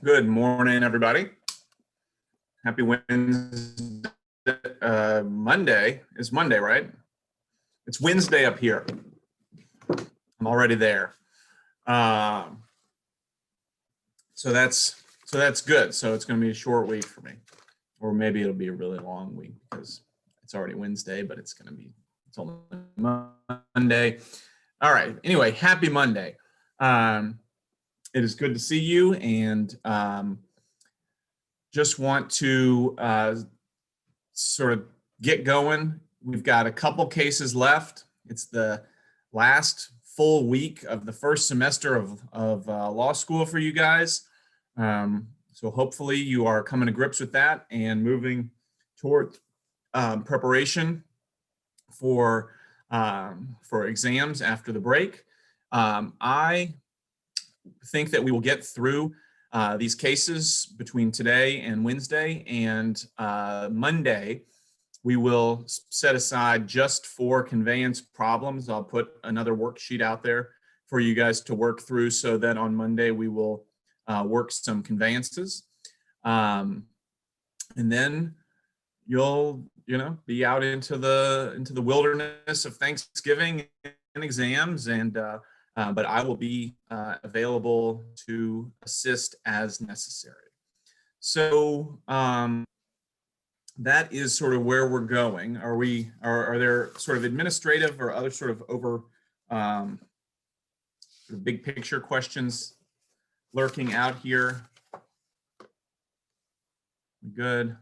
Good morning, everybody. Happy Wednesday. Monday. It's Monday, right? It's Wednesday up here. I'm already there. So that's good. So it's going to be a short week for me, or maybe it'll be a really long week because it's already Wednesday, but it's only Monday. All right. Anyway, happy Monday. It is good to see you, and just want to sort of get going. We've got a couple cases left. It's the last full week of the first semester of law school for you guys. So hopefully you are coming to grips with that and moving toward preparation for exams after the break. I think that we will get through these cases between today and Wednesday, and Monday we will set aside just for conveyance problems. I'll put another worksheet out there for you guys to work through so that on Monday we will work some conveyances. And then you'll be out into the wilderness of Thanksgiving and exams, and but I will be available to assist as necessary. So that is sort of where we're going. Are there sort of administrative or other sort of big picture questions lurking out here? Good.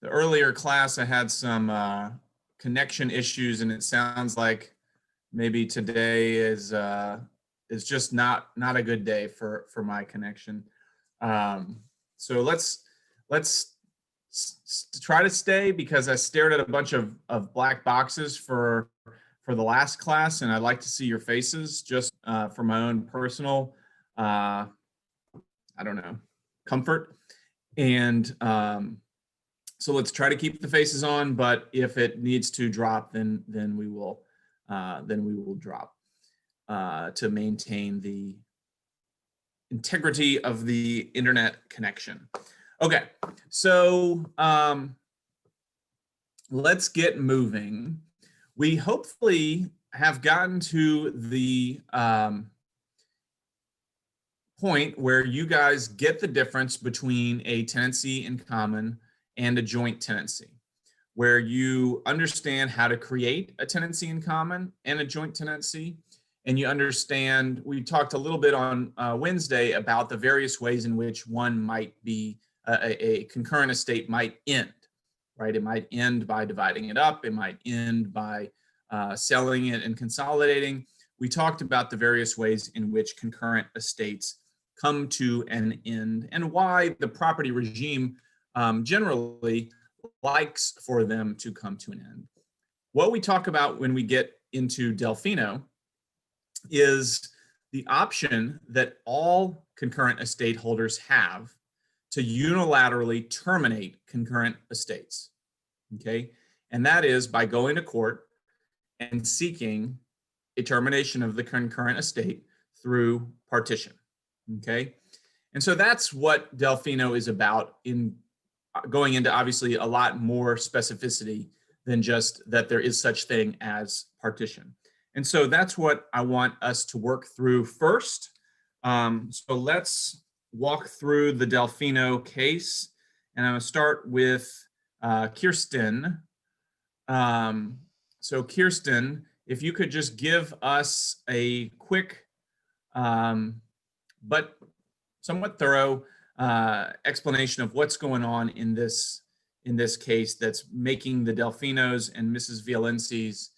The earlier class, I had some connection issues, and it sounds like maybe today is just not a good day for my connection. So let's try to stay, because I stared at a bunch of black boxes for the last class, and I'd like to see your faces just for my own personal I don't know, comfort. And so let's try to keep the faces on, but if it needs to drop, then we will drop to maintain the integrity of the internet connection. Okay, so let's get moving. We hopefully have gotten to the point where you guys get the difference between a tenancy in common and a joint tenancy, where you understand how to create a tenancy in common and a joint tenancy. And you understand, we talked a little bit on Wednesday about the various ways in which one might be, a concurrent estate might end, right? It might end by dividing it up. It might end by selling it and consolidating. We talked about the various ways in which concurrent estates come to an end, and why the property regime generally likes for them to come to an end. What we talk about when we get into Delfino is the option that all concurrent estate holders have to unilaterally terminate concurrent estates, okay? And that is by going to court and seeking a termination of the concurrent estate through partition, okay? And so that's what Delfino is about, in going into obviously a lot more specificity than just that there is such thing as partition. And so that's what I want us to work through first. So let's walk through the Delfino case, and I'm going to start with Kirsten. So Kirsten, if you could just give us a quick but somewhat thorough explanation of what's going on in this case that's making the Delfinos and Mrs. Violency's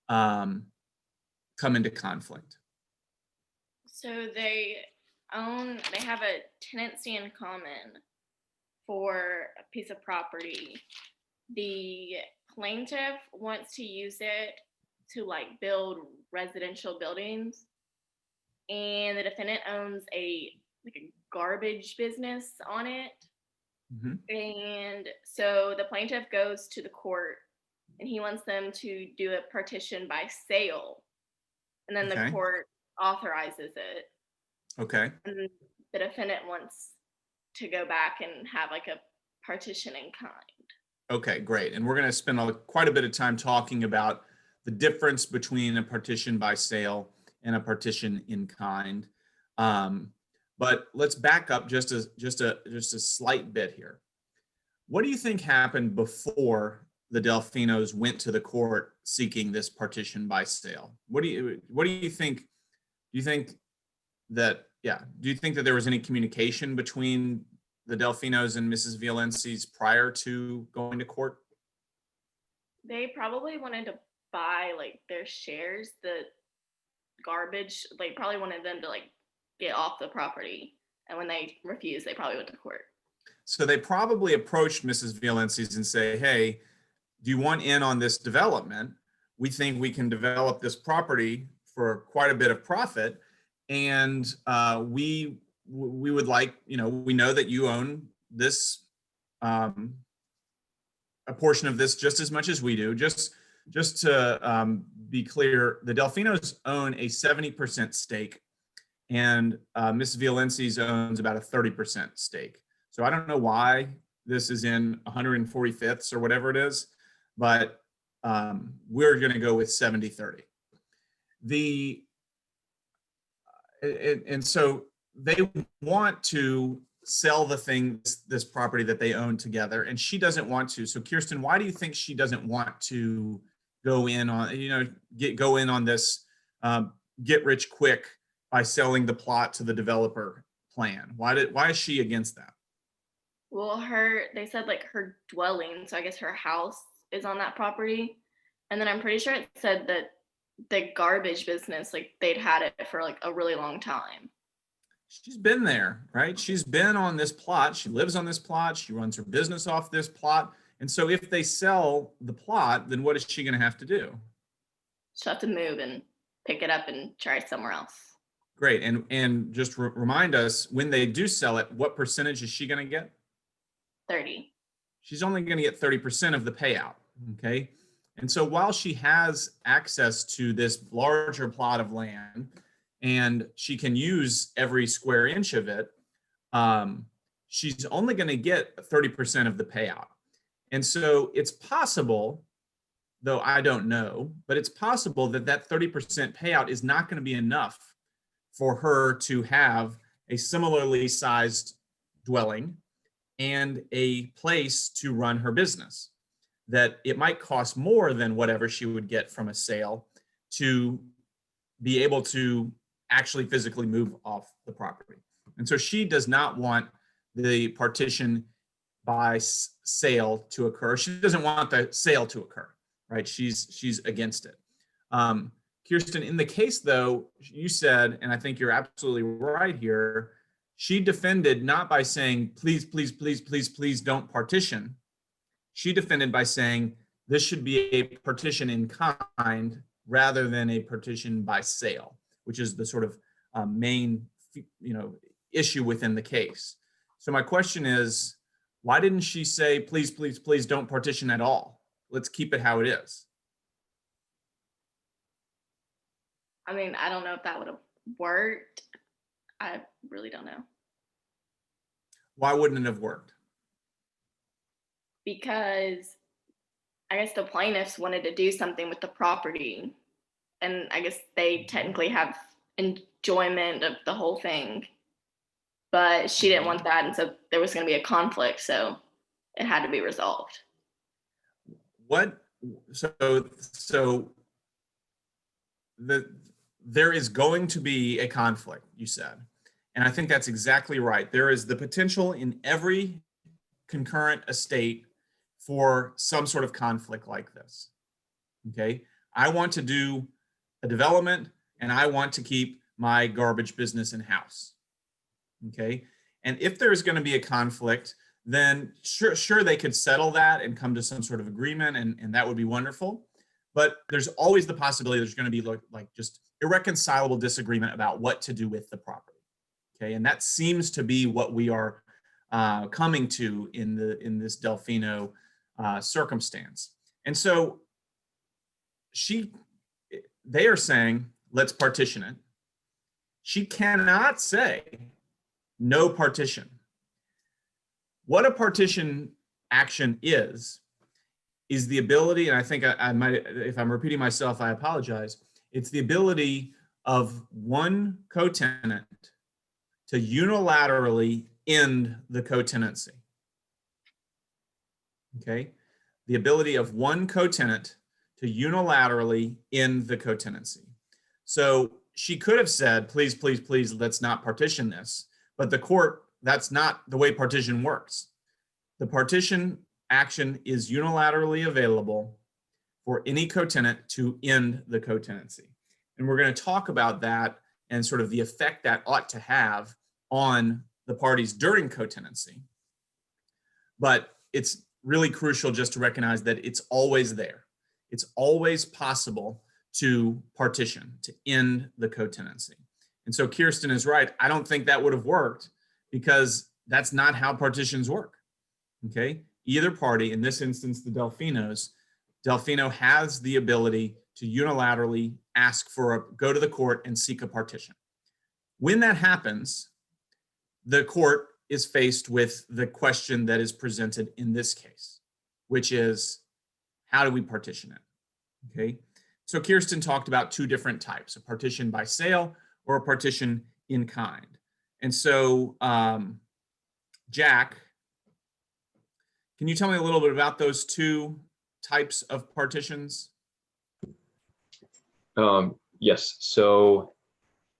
come into conflict. So they have a tenancy in common for a piece of property. The plaintiff wants to use it to build residential buildings, and the defendant owns a garbage business on it. Mm-hmm. And so the plaintiff goes to the court, and he wants them to do a partition by sale and then the Okay. court authorizes it, Okay. and then the defendant wants to go back and have like a partition in kind. Okay, great. And we're going to spend quite a bit of time talking about the difference between a partition by sale and a partition in kind. Um, but let's back up just a slight bit here. What do you think happened before the Delfinos went to the court seeking this partition by sale? What do you think? Do you think that yeah? Do you think that there was any communication between the Delfinos and Mrs. Violences prior to going to court? They probably wanted to buy like their shares, the garbage. They probably wanted them to like get off the property, and when they refused, they probably went to court. So they probably approached Mrs. Violences and say, "Hey, do you want in on this development? We think we can develop this property for quite a bit of profit, and we would like, we know that you own this, um, a portion of this just as much as we do. Just to be clear, the Delfinos own a 70% stake, and Mrs. Violences owns about a 30% stake. So I don't know why this is in 145ths or whatever it is, but we're going to go with 70-30. The and so they want to sell this property that they own together, and she doesn't want to. So Kirsten, why do you think she doesn't want to go in on go in on this get rich quick by selling the plot to the developer plan? Why is she against that? Well, they said like her dwelling, so I guess her house is on that property. And then I'm pretty sure it said that the garbage business, like they'd had it for like a really long time. She's been there, right? She's been on this plot. She lives on this plot. She runs her business off this plot. And so if they sell the plot, then what is she going to have to do? She'll have to move and pick it up and try somewhere else. Great. And just remind us, when they do sell it, what percentage is she going to get? 30. She's only going to get 30% of the payout. Okay. And so while she has access to this larger plot of land and she can use every square inch of it, she's only going to get 30% of the payout. And so it's possible, though I don't know, but it's possible that that 30% payout is not going to be enough for her to have a similarly sized dwelling and a place to run her business. That it might cost more than whatever she would get from a sale to be able to actually physically move off the property. And so she does not want the partition by sale to occur. She doesn't want the sale to occur, right? She's against it. Kirsten, in the case though, you said, and I think you're absolutely right here, she defended not by saying, please, please, please, please, please don't partition. She defended by saying this should be a partition in kind rather than a partition by sale, which is the sort of main, issue within the case. So my question is, why didn't she say, please, please, please don't partition at all? Let's keep it how it is. I mean, I don't know if that would have worked. I really don't know. Why wouldn't it have worked? Because I guess the plaintiffs wanted to do something with the property, and I guess they technically have enjoyment of the whole thing, but she didn't want that, and so there was going to be a conflict, so it had to be resolved. There is going to be a conflict, you said, and I think that's exactly right. There is the potential in every concurrent estate for some sort of conflict like this. Okay, I want to do a development and I want to keep my garbage business in house. Okay, and if there's going to be a conflict, then sure they could settle that and come to some sort of agreement, and that would be wonderful. But there's always the possibility there's going to be like just irreconcilable disagreement about what to do with the property. Okay, and that seems to be what we are coming to in this Delfino circumstance. And so they are saying, let's partition it. She cannot say no partition. What a partition action is the ability, and I think I might, if I'm repeating myself, I apologize. It's the ability of one co-tenant to unilaterally end the co-tenancy. Okay? The ability of one co-tenant to unilaterally end the co-tenancy. So she could have said, please, please, please, let's not partition this. But the court, that's not the way partition works. The partition action is unilaterally available for any co-tenant to end the co-tenancy. And we're going to talk about that and sort of the effect that ought to have on the parties during co-tenancy. But it's really crucial just to recognize that it's always there. It's always possible to partition, to end the co-tenancy. And so Kirsten is right. I don't think that would have worked because that's not how partitions work. Okay? Either party, in this instance, the Delfinos, Delfino has the ability to unilaterally ask for go to the court and seek a partition. When that happens, the court is faced with the question that is presented in this case, which is, how do we partition it? Okay. So Kirsten talked about two different types, a partition by sale or a partition in kind. And so, Jack, can you tell me a little bit about those two types of partitions? Yes. So,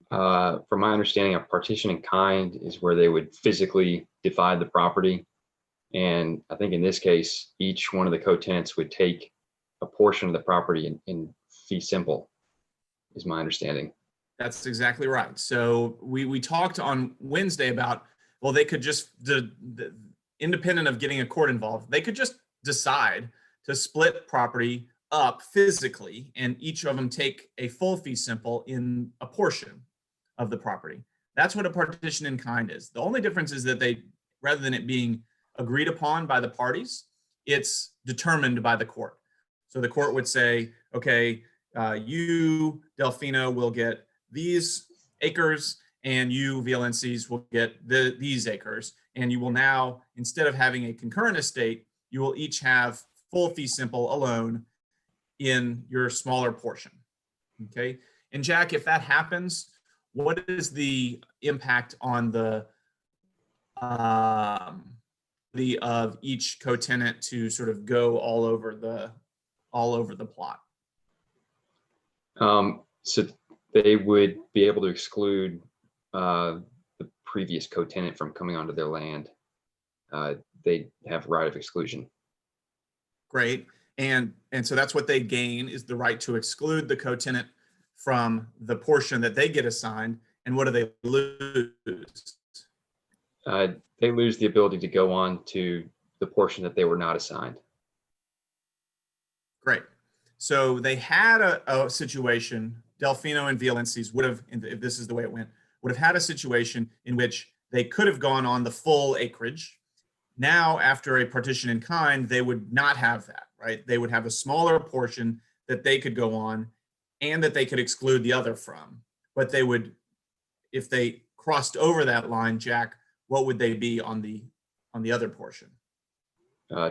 from my understanding, a partition in kind is where they would physically divide the property. And I think in this case, each one of the co-tenants would take a portion of the property in fee simple, is my understanding. That's exactly right. So we talked on Wednesday about, well, they could just, independent of getting a court involved, they could just decide to split property up physically and each of them take a full fee simple in a portion of the property. That's what a partition in kind is. The only difference is that they, rather than it being agreed upon by the parties, it's determined by the court. So the court would say, okay, you, Delfino, will get these acres and you, VLNCs, will get these acres. And you will now, instead of having a concurrent estate, you will each have full fee simple alone in your smaller portion. Okay. And Jack, if that happens, what is the impact on the of each co-tenant to sort of go all over the plot? So they would be able to exclude the previous co-tenant from coming onto their land. They have right of exclusion. Great. And so that's what they gain, is the right to exclude the co-tenant from the portion that they get assigned. And what do they lose? They lose the ability to go on to the portion that they were not assigned. Great. So they had a situation, Delfino and VLNCs would have, if this is the way it went, would have had a situation in which they could have gone on the full acreage. Now, after a partition in kind, they would not have that, right? They would have a smaller portion that they could go on and that they could exclude the other from. But they would, if they crossed over that line, Jack, what would they be on the other portion?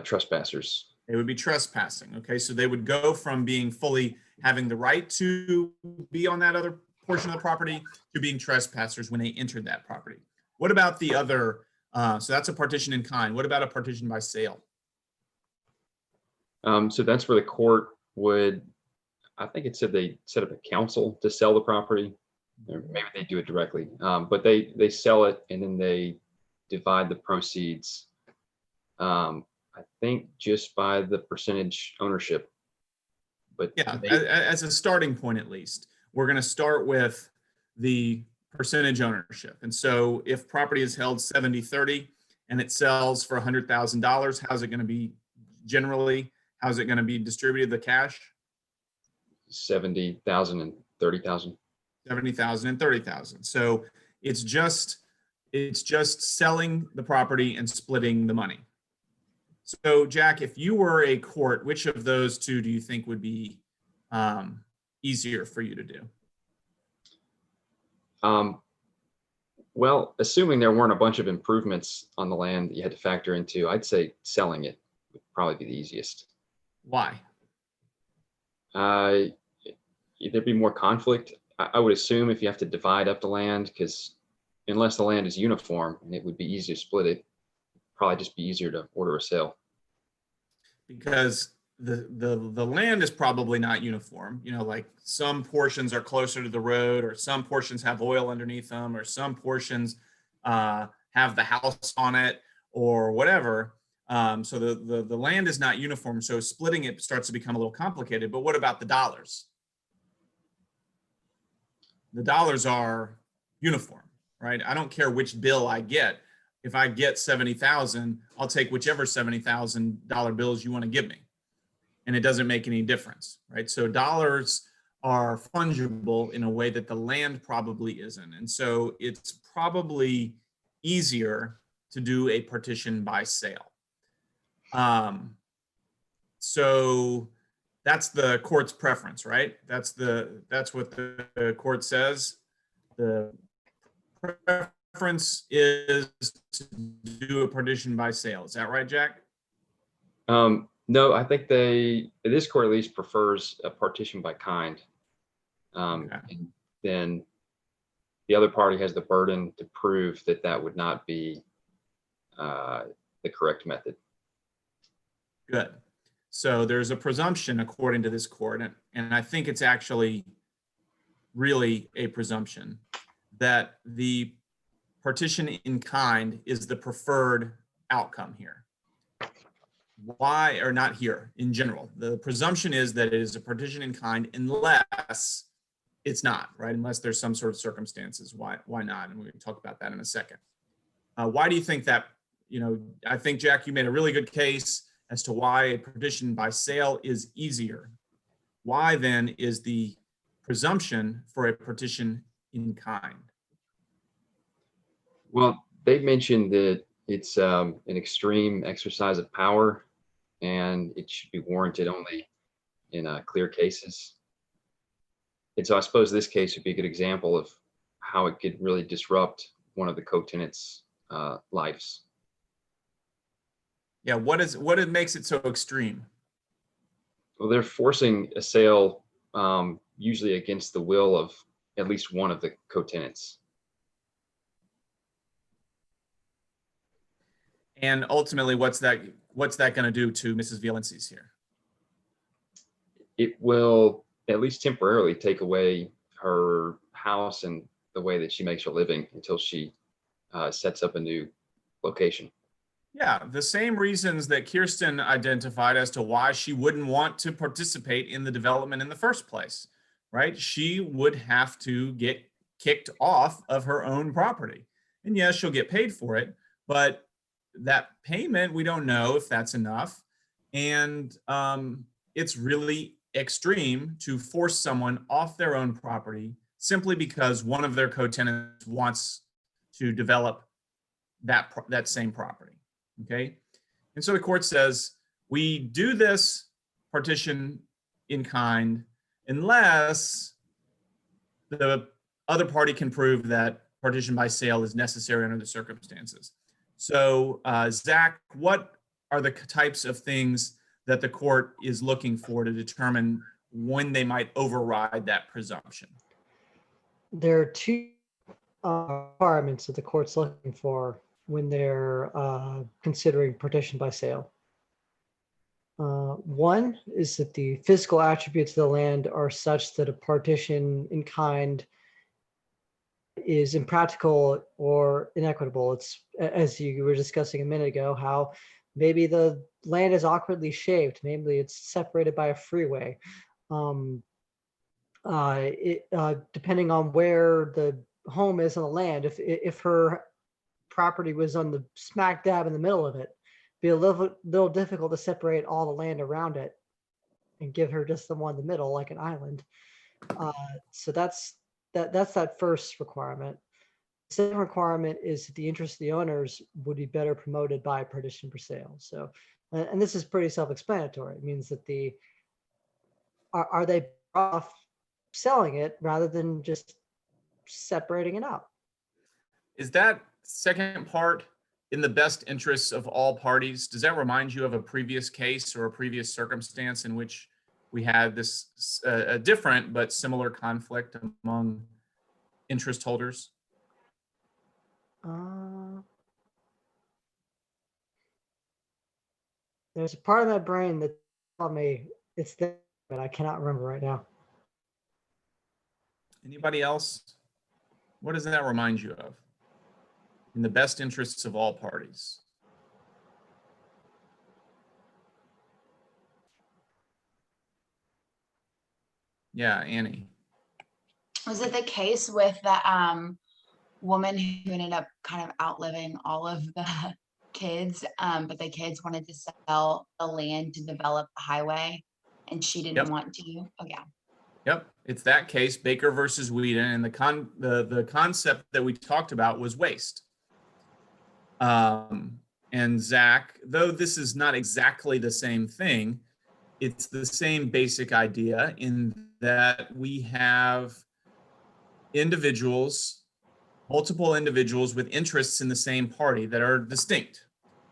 Trespassers. They would be trespassing. Okay, so they would go from being fully having the right to be on that other portion of the property to being trespassers when they entered that property. What about the other? So that's a partition in kind. What about a partition by sale? So that's where the court would, I think it said they set up a council to sell the property, or maybe they do it directly, but they sell it and then they divide the proceeds. I think just by the percentage ownership. But yeah, as a starting point, at least, we're going to start with the percentage ownership. And so if property is held 70-30 and it sells for $100,000, how's it going to be generally? How's it going to be distributed, the cash? 70,000 and 30,000. 70,000 and 30,000. So it's just selling the property and splitting the money. So Jack, if you were a court, which of those two do you think would be easier for you to do? Um, well, assuming there weren't a bunch of improvements on the land that you had to factor into, I'd say selling it would probably be the easiest. Why? Uh, there'd be more conflict. I would assume if you have to divide up the land, because unless the land is uniform and it would be easy to split it, probably just be easier to order a sale. Because the land is probably not uniform. You know, like some portions are closer to the road, or some portions have oil underneath them, or some portions have the house on it, or whatever. So the land is not uniform. So splitting it starts to become a little complicated. But what about the dollars? The dollars are uniform, right? I don't care which bill I get. If I get 70,000, I'll take whichever $70,000 bills you want to give me. And it doesn't make any difference, right? So dollars are fungible in a way that the land probably isn't. And so it's probably easier to do a partition by sale. So that's the court's preference, right? That's what the court says. The preference is to do a partition by sale. Is that right, Jack? No, I think this court at least prefers a partition by kind. Okay. And then the other party has the burden to prove that that would not be the correct method. Good. So there's a presumption according to this court, and I think it's actually really a presumption that the partition in kind is the preferred outcome here. Why, or not here, in general? The presumption is that it is a partition in kind unless it's not, right? Unless there's some sort of circumstances. Why not? And we can talk about that in a second. Why do you think that? You know, I think, Jack, you made a really good case as to why a partition by sale is easier. Why then is the presumption for a partition in kind? Well, they mentioned that it's an extreme exercise of power and it should be warranted only in clear cases. And so I suppose this case would be a good example of how it could really disrupt one of the co-tenants' lives. Yeah, what makes it so extreme? Well, they're forcing a sale usually against the will of at least one of the co-tenants. And ultimately, what's that going to do to Mrs. Violences here? It will at least temporarily take away her house and the way that she makes her living until she sets up a new location. Yeah, the same reasons that Kirsten identified as to why she wouldn't want to participate in the development in the first place, right? She would have to get kicked off of her own property. And yes, she'll get paid for it, but that payment, we don't know if that's enough. And it's really extreme to force someone off their own property simply because one of their co-tenants wants to develop that same property. Okay. And so the court says, we do this partition in kind unless the other party can prove that partition by sale is necessary under the circumstances. So, Zach, what are the types of things that the court is looking for to determine when they might override that presumption? There are two requirements that the court's looking for when they're considering partition by sale. One is that the physical attributes of the land are such that a partition in kind is impractical or inequitable. It's, as you were discussing a minute ago, how maybe the land is awkwardly shaped. Maybe it's separated by a freeway. Depending on where the home is on the land, if her property was on the smack dab in the middle of it, it'd be a little difficult to separate all the land around it and give her just the one in the middle, like an island. So that's that first requirement. The second requirement is that the interest of the owners would be better promoted by partition for sale. So, and this is pretty self-explanatory. It means that are they off selling it rather than just separating it out. Is that second part in the best interests of all parties? Does that remind you of a previous case or a previous circumstance in which we had this a different but similar conflict among interest holders? There's a part of my brain that told me it's there, but I cannot remember right now. Anybody else? What does that remind you of? In the best interests of all parties. Yeah, Annie. Was it the case with the woman who ended up kind of outliving all of the kids, but the kids wanted to sell the land to develop the highway, and she didn't Yep. want to? Oh yeah. Yep, it's that case, Baker versus Whedon, and the concept that we talked about was waste. And Zach, though this is not exactly the same thing, it's the same basic idea in that we have individuals, multiple individuals with interests in the same party that are distinct,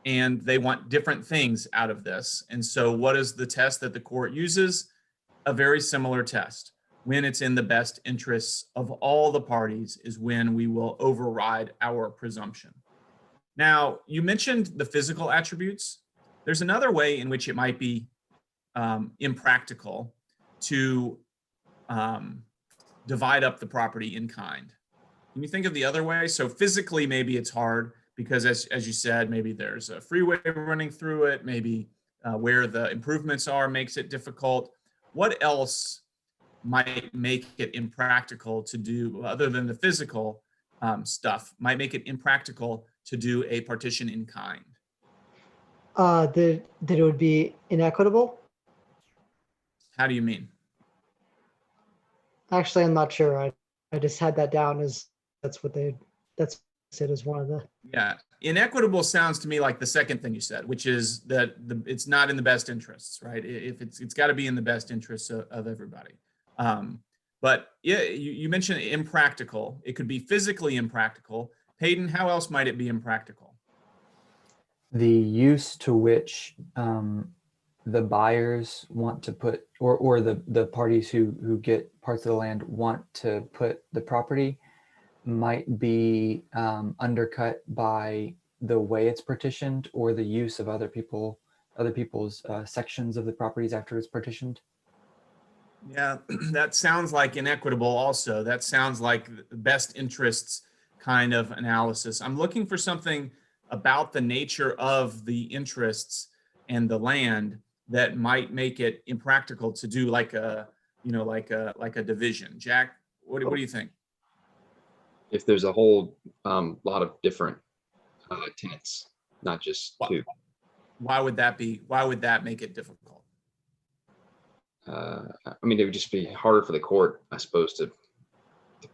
and they want different things out of this. And so what is the test that the court uses? A very similar test. When it's in the best interests of all the parties is when we will override our presumption. Now, you mentioned the physical attributes. There's another way in which it might be impractical to divide up the property in kind. Can you think of the other way? So physically, maybe it's hard because as you said, maybe there's a freeway running through it, maybe where the improvements are makes it difficult. What else might make it impractical to do, other than the physical stuff, might make it impractical to do a partition in kind? That it would be inequitable. How do you mean? Actually, I'm not sure. I just had that down as that's it as one of the. Yeah, inequitable sounds to me like the second thing you said, which is that it's not in the best interests, right? If it's got to be in the best interests of everybody. But yeah, you mentioned impractical. It could be physically impractical. Peyton, how else might it be impractical? The use to which the buyers want to put, or the parties who get parts of the land want to put the property might be undercut by the way it's partitioned or the use of other people's sections of the properties after it's partitioned. Yeah, that sounds like inequitable also. That sounds like the best interests kind of analysis. I'm looking for something about the nature of the interests and the land that might make it impractical to do like a division. Jack, what do you think? If there's a whole lot of different tenants, not just two. Why would that make it difficult? I mean, it would just be harder for the court, I suppose, to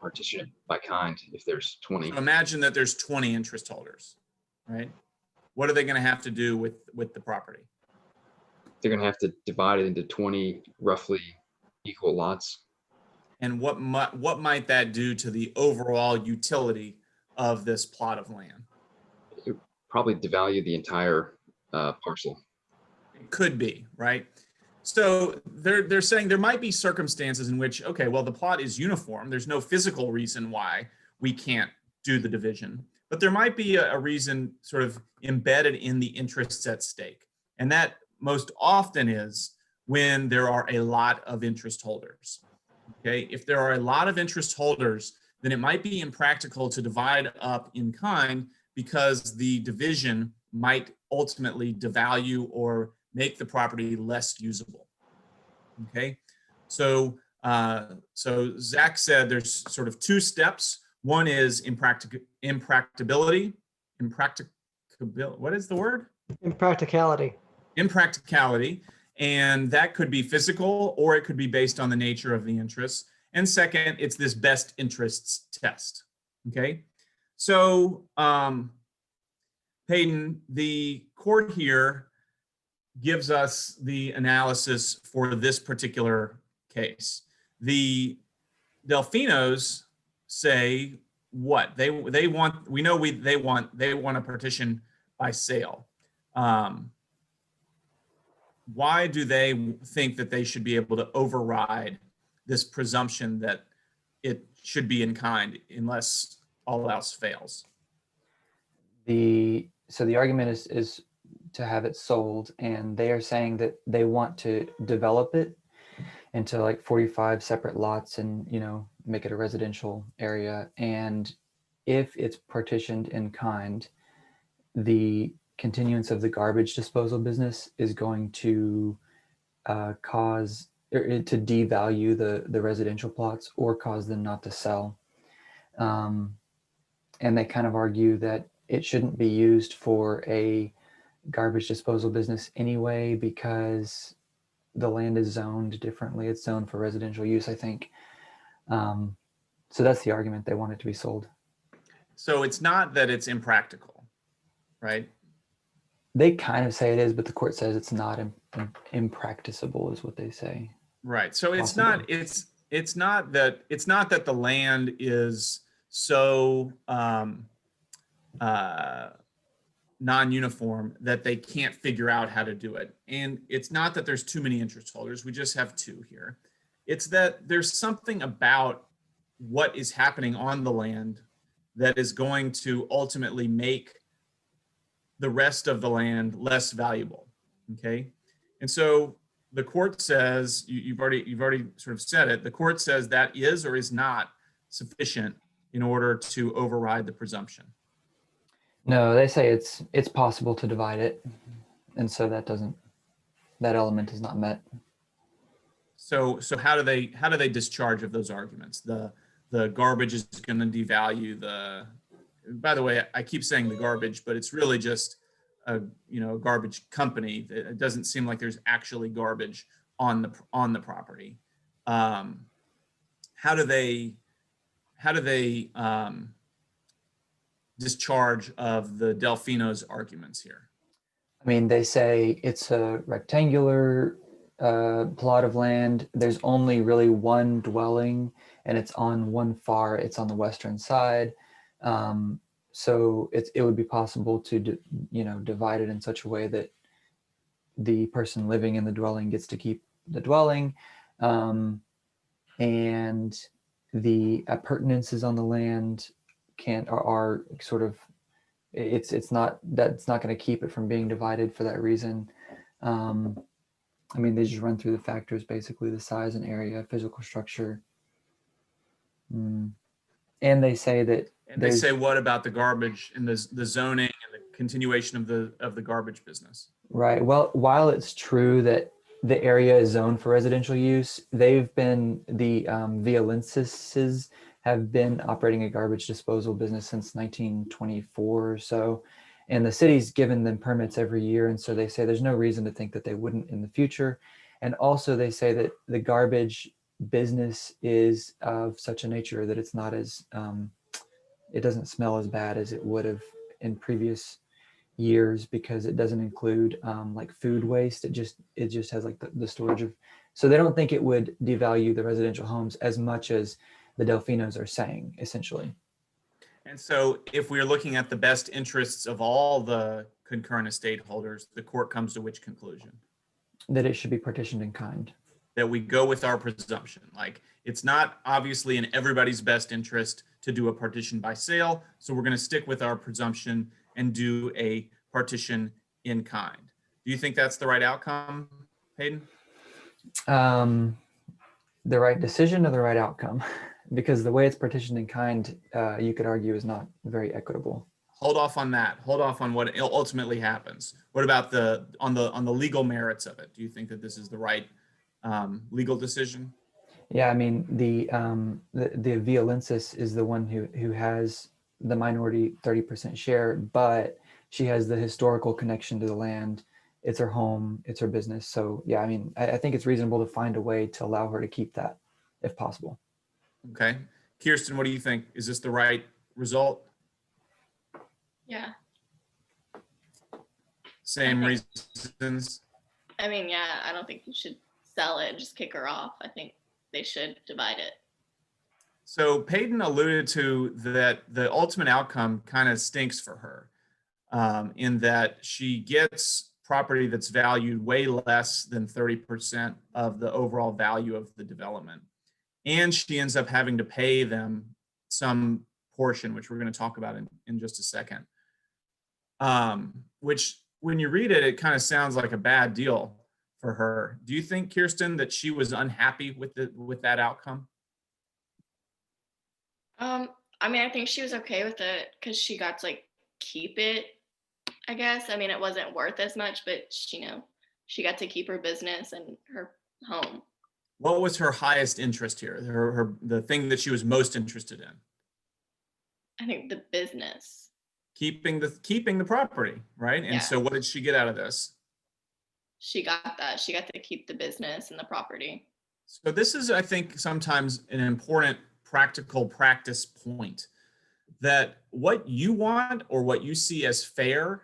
partition it by kind if there's 20. So imagine that there's 20 interest holders, right? What are they going to have to do with the property? They're going to have to divide it into 20 roughly equal lots. And what might that do to the overall utility of this plot of land? Probably devalue the entire parcel. It could be, right? So they're saying there might be circumstances in which, okay, well, the plot is uniform. There's no physical reason why we can't do the division, but there might be a reason sort of embedded in the interests at stake. And that most often is when there are a lot of interest holders. Okay, if there are a lot of interest holders, then it might be impractical to divide up in kind because the division might ultimately devalue or make the property less usable. Okay, so Zach said there's sort of two steps. One is impracticability. What is the word? Impracticality. Impracticality. And that could be physical or it could be based on the nature of the interests. And second, it's this best interests test. Okay, so Peyton, the court here gives us the analysis for this particular case. The Delfinos say what they want. We know they want a partition by sale. Why do they think that they should be able to override this presumption that it should be in kind unless all else fails? So the argument is to have it sold, and they are saying that they want to develop it into like 45 separate lots and, you know, make it a residential area. And if it's partitioned in kind, the continuance of the garbage disposal business is going to cause to devalue the residential plots or cause them not to sell. And they kind of argue that it shouldn't be used for a garbage disposal business anyway, because the land is zoned differently. It's zoned for residential use, I think. So that's the argument. They want it to be sold. So it's not that it's impractical, right? They kind of say it is, but the court says it's not impracticable, is what they say. Right. So it's Possible. not it's not that the land is so non-uniform that they can't figure out how to do it. And it's not that there's too many interest holders. We just have two here. It's that there's something about what is happening on the land that is going to ultimately make the rest of the land less valuable. Okay. And so the court says, you've already sort of said it, the court says that is or is not sufficient in order to override the presumption. No, they say it's possible to divide it, and so that element is not met. So how do they discharge of those arguments? The garbage is going to devalue the. By the way, I keep saying the garbage, but it's really just a garbage company. It doesn't seem like there's actually garbage on the property. How do they discharge of the Delfino's arguments here? I mean, they say it's a rectangular plot of land. There's only really one dwelling, and it's on it's on the western side. So it would be possible to divide it in such a way that the person living in the dwelling gets to keep the dwelling, and the appurtenances on the land are sort of, it's not going to keep it from being divided for that reason. I mean, they just run through the factors, basically the size and area, physical structure. And they say that. And they say, what about the garbage and the zoning and the continuation of the garbage business? Right. Well, while it's true that the area is zoned for residential use, the Violenses have been operating a garbage disposal business since 1924 or so. And the city's given them permits every year. And so they say there's no reason to think that they wouldn't in the future. And also they say that the garbage business is of such a nature that it's not as, it doesn't smell as bad as it would have in previous years, because it doesn't include like food waste. It just has like the storage of, so they don't think it would devalue the residential homes as much as the Delfinos are saying, essentially. And so if we're looking at the best interests of all the concurrent estate holders, the court comes to which conclusion? That it should be partitioned in kind. That we go with our presumption. Like, it's not obviously in everybody's best interest to do a partition by sale. So we're going to stick with our presumption and do a partition in kind. Do you think that's the right outcome, Hayden? The right decision or the right outcome? Because the way it's partitioned in kind, you could argue, is not very equitable. Hold off on that. Hold off on what ultimately happens. What about on the legal merits of it? Do you think that this is the right legal decision? Yeah, I mean, the Violensis is the one who has the minority 30% share, but she has the historical connection to the land. It's her home, it's her business. So yeah, I mean, I think it's reasonable to find a way to allow her to keep that if possible. Okay. Kirsten, what do you think? Is this the right result? Yeah. Same Okay. reasons? I mean, yeah, I don't think you should sell it and just kick her off. I think they should divide it. So Peyton alluded to that the ultimate outcome kind of stinks for her, in that she gets property that's valued way less than 30% of the overall value of the development. And she ends up having to pay them some portion, which we're going to talk about in just a second. Which when you read it, it kind of sounds like a bad deal for her. Do you think, Kirsten, that she was unhappy with that outcome? I mean, I think she was okay with it because she got to like keep it, I guess. I mean, it wasn't worth as much, but she got to keep her business and her home. What was her highest interest here? The thing that she was most interested in? I think the business. Keeping the property, right? And Yeah. so what did she get out of this? She got that. She got to keep the business and the property. So this is, I think, sometimes an important practical practice point, that what you want or what you see as fair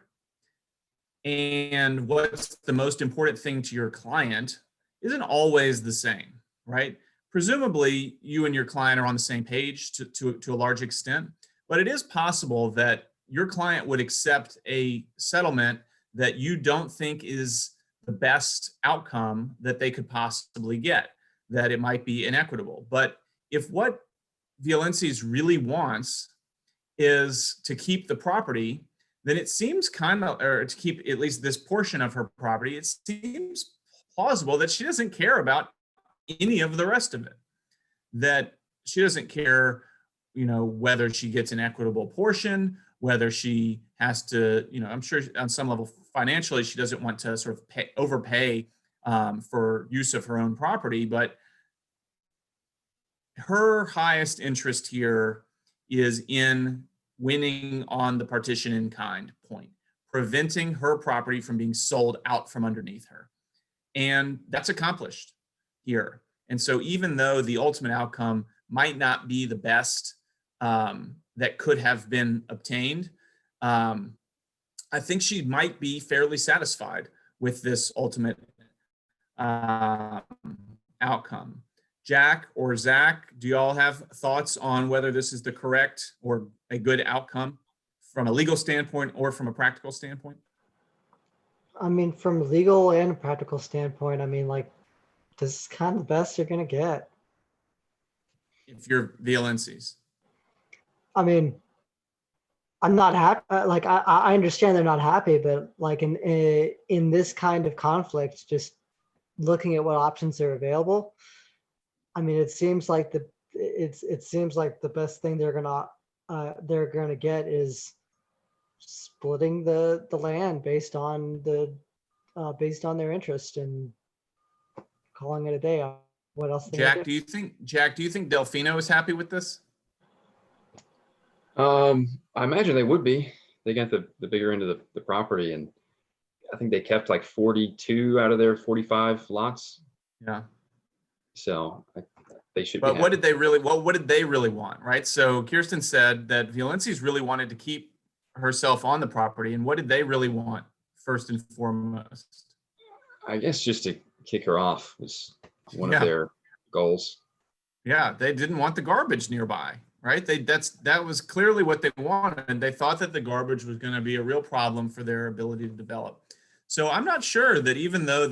and what's the most important thing to your client isn't always the same, right? Presumably, you and your client are on the same page to a large extent, but it is possible that your client would accept a settlement that you don't think is the best outcome that they could possibly get, that it might be inequitable. But if what Violences really wants is to keep the property, then it seems or to keep at least this portion of her property, it seems plausible that she doesn't care about any of the rest of it. That she doesn't care, whether she gets an equitable portion, whether she has to, I'm sure on some level financially, she doesn't want to sort of overpay for use of her own property, but her highest interest here is in winning on the partition in kind point, preventing her property from being sold out from underneath her. And that's accomplished here. And so even though the ultimate outcome might not be the best that could have been obtained, I think she might be fairly satisfied with this ultimate outcome. Jack or Zach, do you all have thoughts on whether this is the correct or a good outcome from a legal standpoint or from a practical standpoint? I mean, from a legal and a practical standpoint, I mean, like, this is kind of the best you're gonna get. If you're Violences. I mean, I'm not happy. Like, I understand they're not happy, but like in this kind of conflict, just looking at what options are available, I mean, it seems like the best thing they're gonna get is splitting the land based on their interest and calling it a day. What else? Jack, do you think Delfino is happy with this? I imagine they would be. They got the bigger end of the property, and I think they kept like 42 out of their 45 lots. Yeah. So they should. But what did they really want, right? So Kirsten said that Violences really wanted to keep herself on the property, and what did they really want first and foremost? I guess just to kick her off was one of their goals. Yeah, they didn't want the garbage nearby, right? That was clearly what they wanted, and they thought that the garbage was going to be a real problem for their ability to develop. So I'm not sure that even though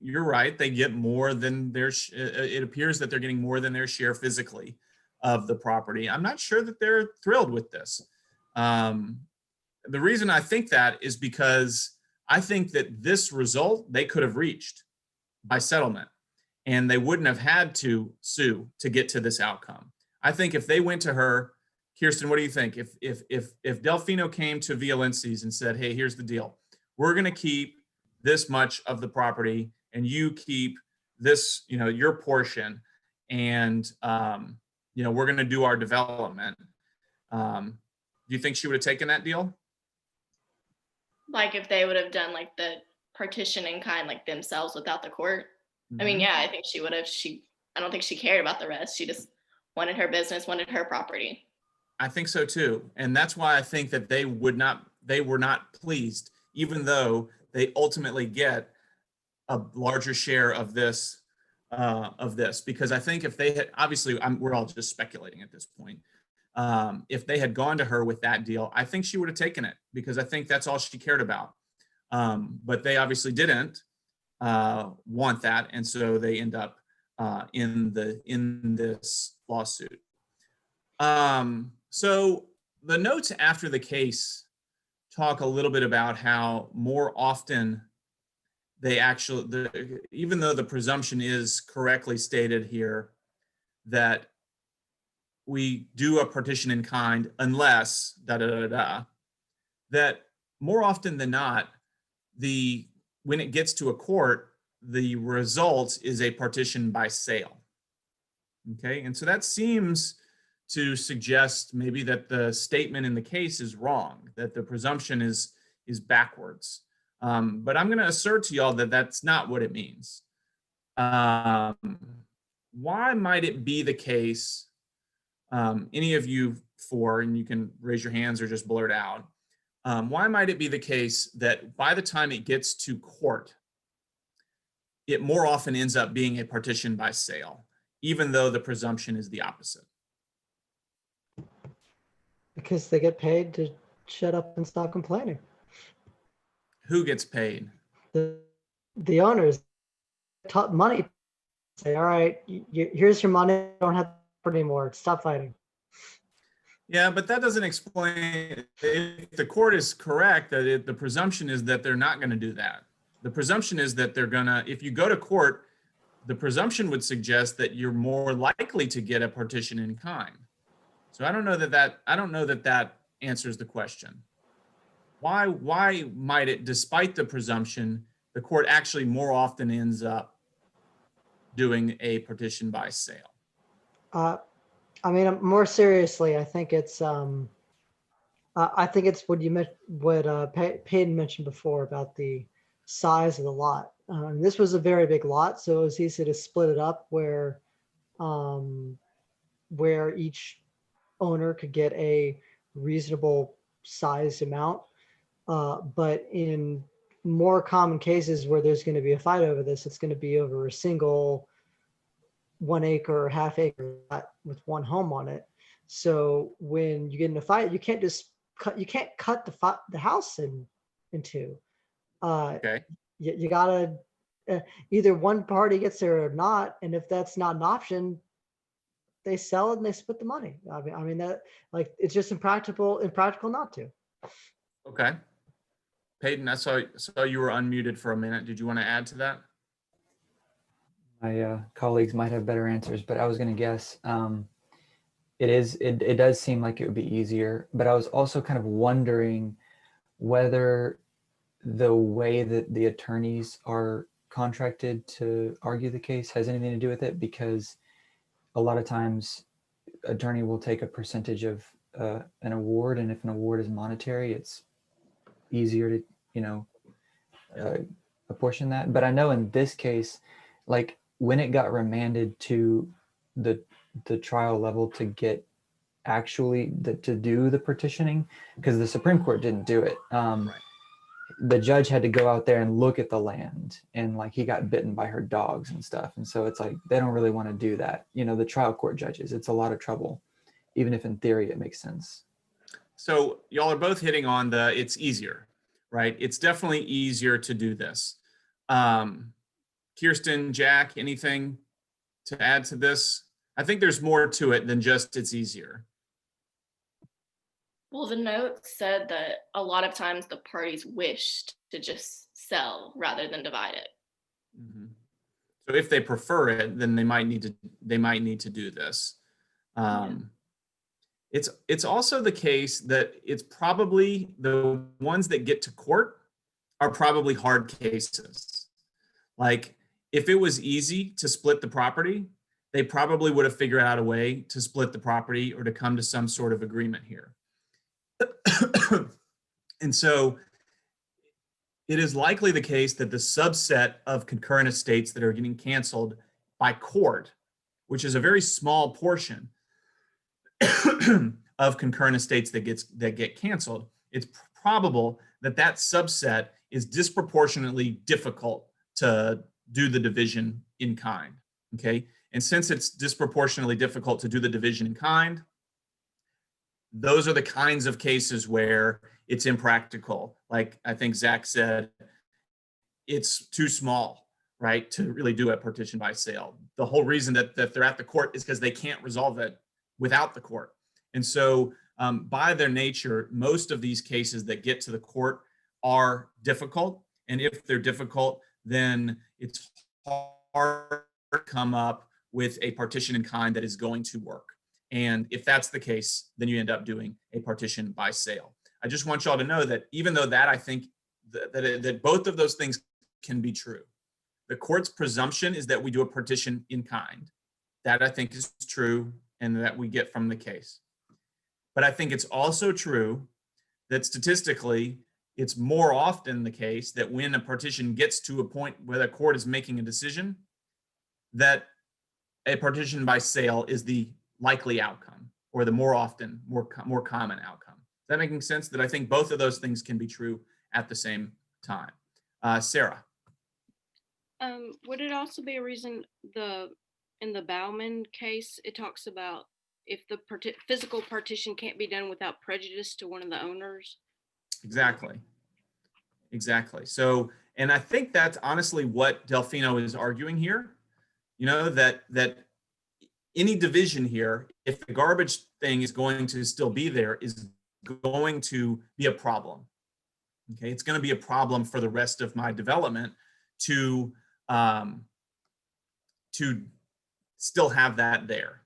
you're right, they get more than it appears that they're getting more than their share physically of the property. I'm not sure that they're thrilled with this. The reason I think that is because I think that this result they could have reached by settlement, and they wouldn't have had to sue to get to this outcome. I think if they went to her, Kirsten, what do you think? If Delfino came to Violences and said, "Hey, here's the deal. We're going to keep this much of the property, and you keep this, your portion, and we're going to do our development." Do you think she would have taken that deal? Like if they would have done like the partition in kind, like themselves without the court. I mean, yeah, I think she would have. I don't think she cared about the rest. She just wanted her business, wanted her property. I think so too. And that's why I think that they were not pleased, even though they ultimately get a larger share of this of this, because I think if they had, obviously, we're all just speculating at this point. If they had gone to her with that deal, I think she would have taken it, because I think that's all she cared about. But they obviously didn't want that, and so they end up in this lawsuit. So the notes after the case talk a little bit about how more often they actually, even though the presumption is correctly stated here that we do a partition in kind unless that more often than not, when it gets to a court, the result is a partition by sale. Okay, and so that seems to suggest maybe that the statement in the case is wrong, that the presumption is backwards. But I'm going to assert to y'all that that's not what it means. Why might it be the case? Any of you four, and you can raise your hands or just blurt out. Why might it be the case that by the time it gets to court, it more often ends up being a partition by sale, even though the presumption is the opposite? Because they get paid to shut up and stop complaining. Who gets paid? The owners taught money. Say, all right, here's your money. You don't have to anymore. Stop fighting. Yeah, but that doesn't explain, if the court is correct, that the presumption is that they're not going to do that. The presumption is that they're going to, if you go to court, the presumption would suggest that you're more likely to get a partition in kind. So I don't know that answers the question. Why might it, despite the presumption, the court actually more often ends up doing a partition by sale? I mean, more seriously, I think it's what Peyton mentioned before about the size of the lot. This was a very big lot, so it was easy to split it up where each owner could get a reasonable sized amount. But in more common cases where there's going to be a fight over this, it's going to be over a single 1 acre or half acre lot with one home on it. So when you get in a fight, you can't cut the house in two. Okay. You gotta either one party gets there or not, and if that's not an option, they sell it and they split the money. I mean that, like, it's just impractical not to. Okay. Peyton, I saw you were unmuted for a minute. Did you want to add to that? My colleagues might have better answers, but I was going to guess it does seem like it would be easier, but I was also kind of wondering whether the way that the attorneys are contracted to argue the case has anything to do with it, because a lot of times attorney will take a percentage of an award, and if an award is monetary, it's easier to apportion that. But I know in this case, like when it got remanded to the trial level to get to do the partitioning, because the Supreme Court didn't do it. Right. The judge had to go out there and look at the land, and like he got bitten by her dogs and stuff. And so it's like, they don't really want to do that. The trial court judges, it's a lot of trouble, even if in theory it makes sense. So y'all are both hitting on it's easier, right? It's definitely easier to do this. Kirsten, Jack, anything to add to this? I think there's more to it than just it's easier. Well, the note said that a lot of times the parties wished to just sell rather than divide it. Mm-hmm. So if they prefer it, then they might need to do this. It's also the case that it's probably the ones that get to court are probably hard cases. Like if it was easy to split the property, they probably would have figured out a way to split the property or to come to some sort of agreement here. And so it is likely the case that the subset of concurrent estates that are getting canceled by court, which is a very small portion of concurrent estates that get canceled, it's probable that that subset is disproportionately difficult to do the division in kind. Okay. And since it's disproportionately difficult to do the division in kind, those are the kinds of cases where it's impractical. Like I think Zach said, it's too small, right, to really do a partition by sale. The whole reason that they're at the court is because they can't resolve it without the court. And so by their nature, most of these cases that get to the court are difficult. And if they're difficult, then it's hard to come up with a partition in kind that is going to work. And if that's the case, then you end up doing a partition by sale. I just want y'all to know that even though that I think that both of those things can be true, the court's presumption is that we do a partition in kind. That I think is true and that we get from the case. But I think it's also true that statistically, it's more often the case that when a partition gets to a point where the court is making a decision, that a partition by sale is the likely outcome, or the more often, more common outcome. Is that making sense? That I think both of those things can be true at the same time. Sarah. Would it also be a reason in the Bauman case, it talks about if the physical partition can't be done without prejudice to one of the owners? Exactly. So, and I think that's honestly what Delfino is arguing here. You know, that any division here, if the garbage thing is going to still be there, is going to be a problem. Okay, it's going to be a problem for the rest of my development to still have that there.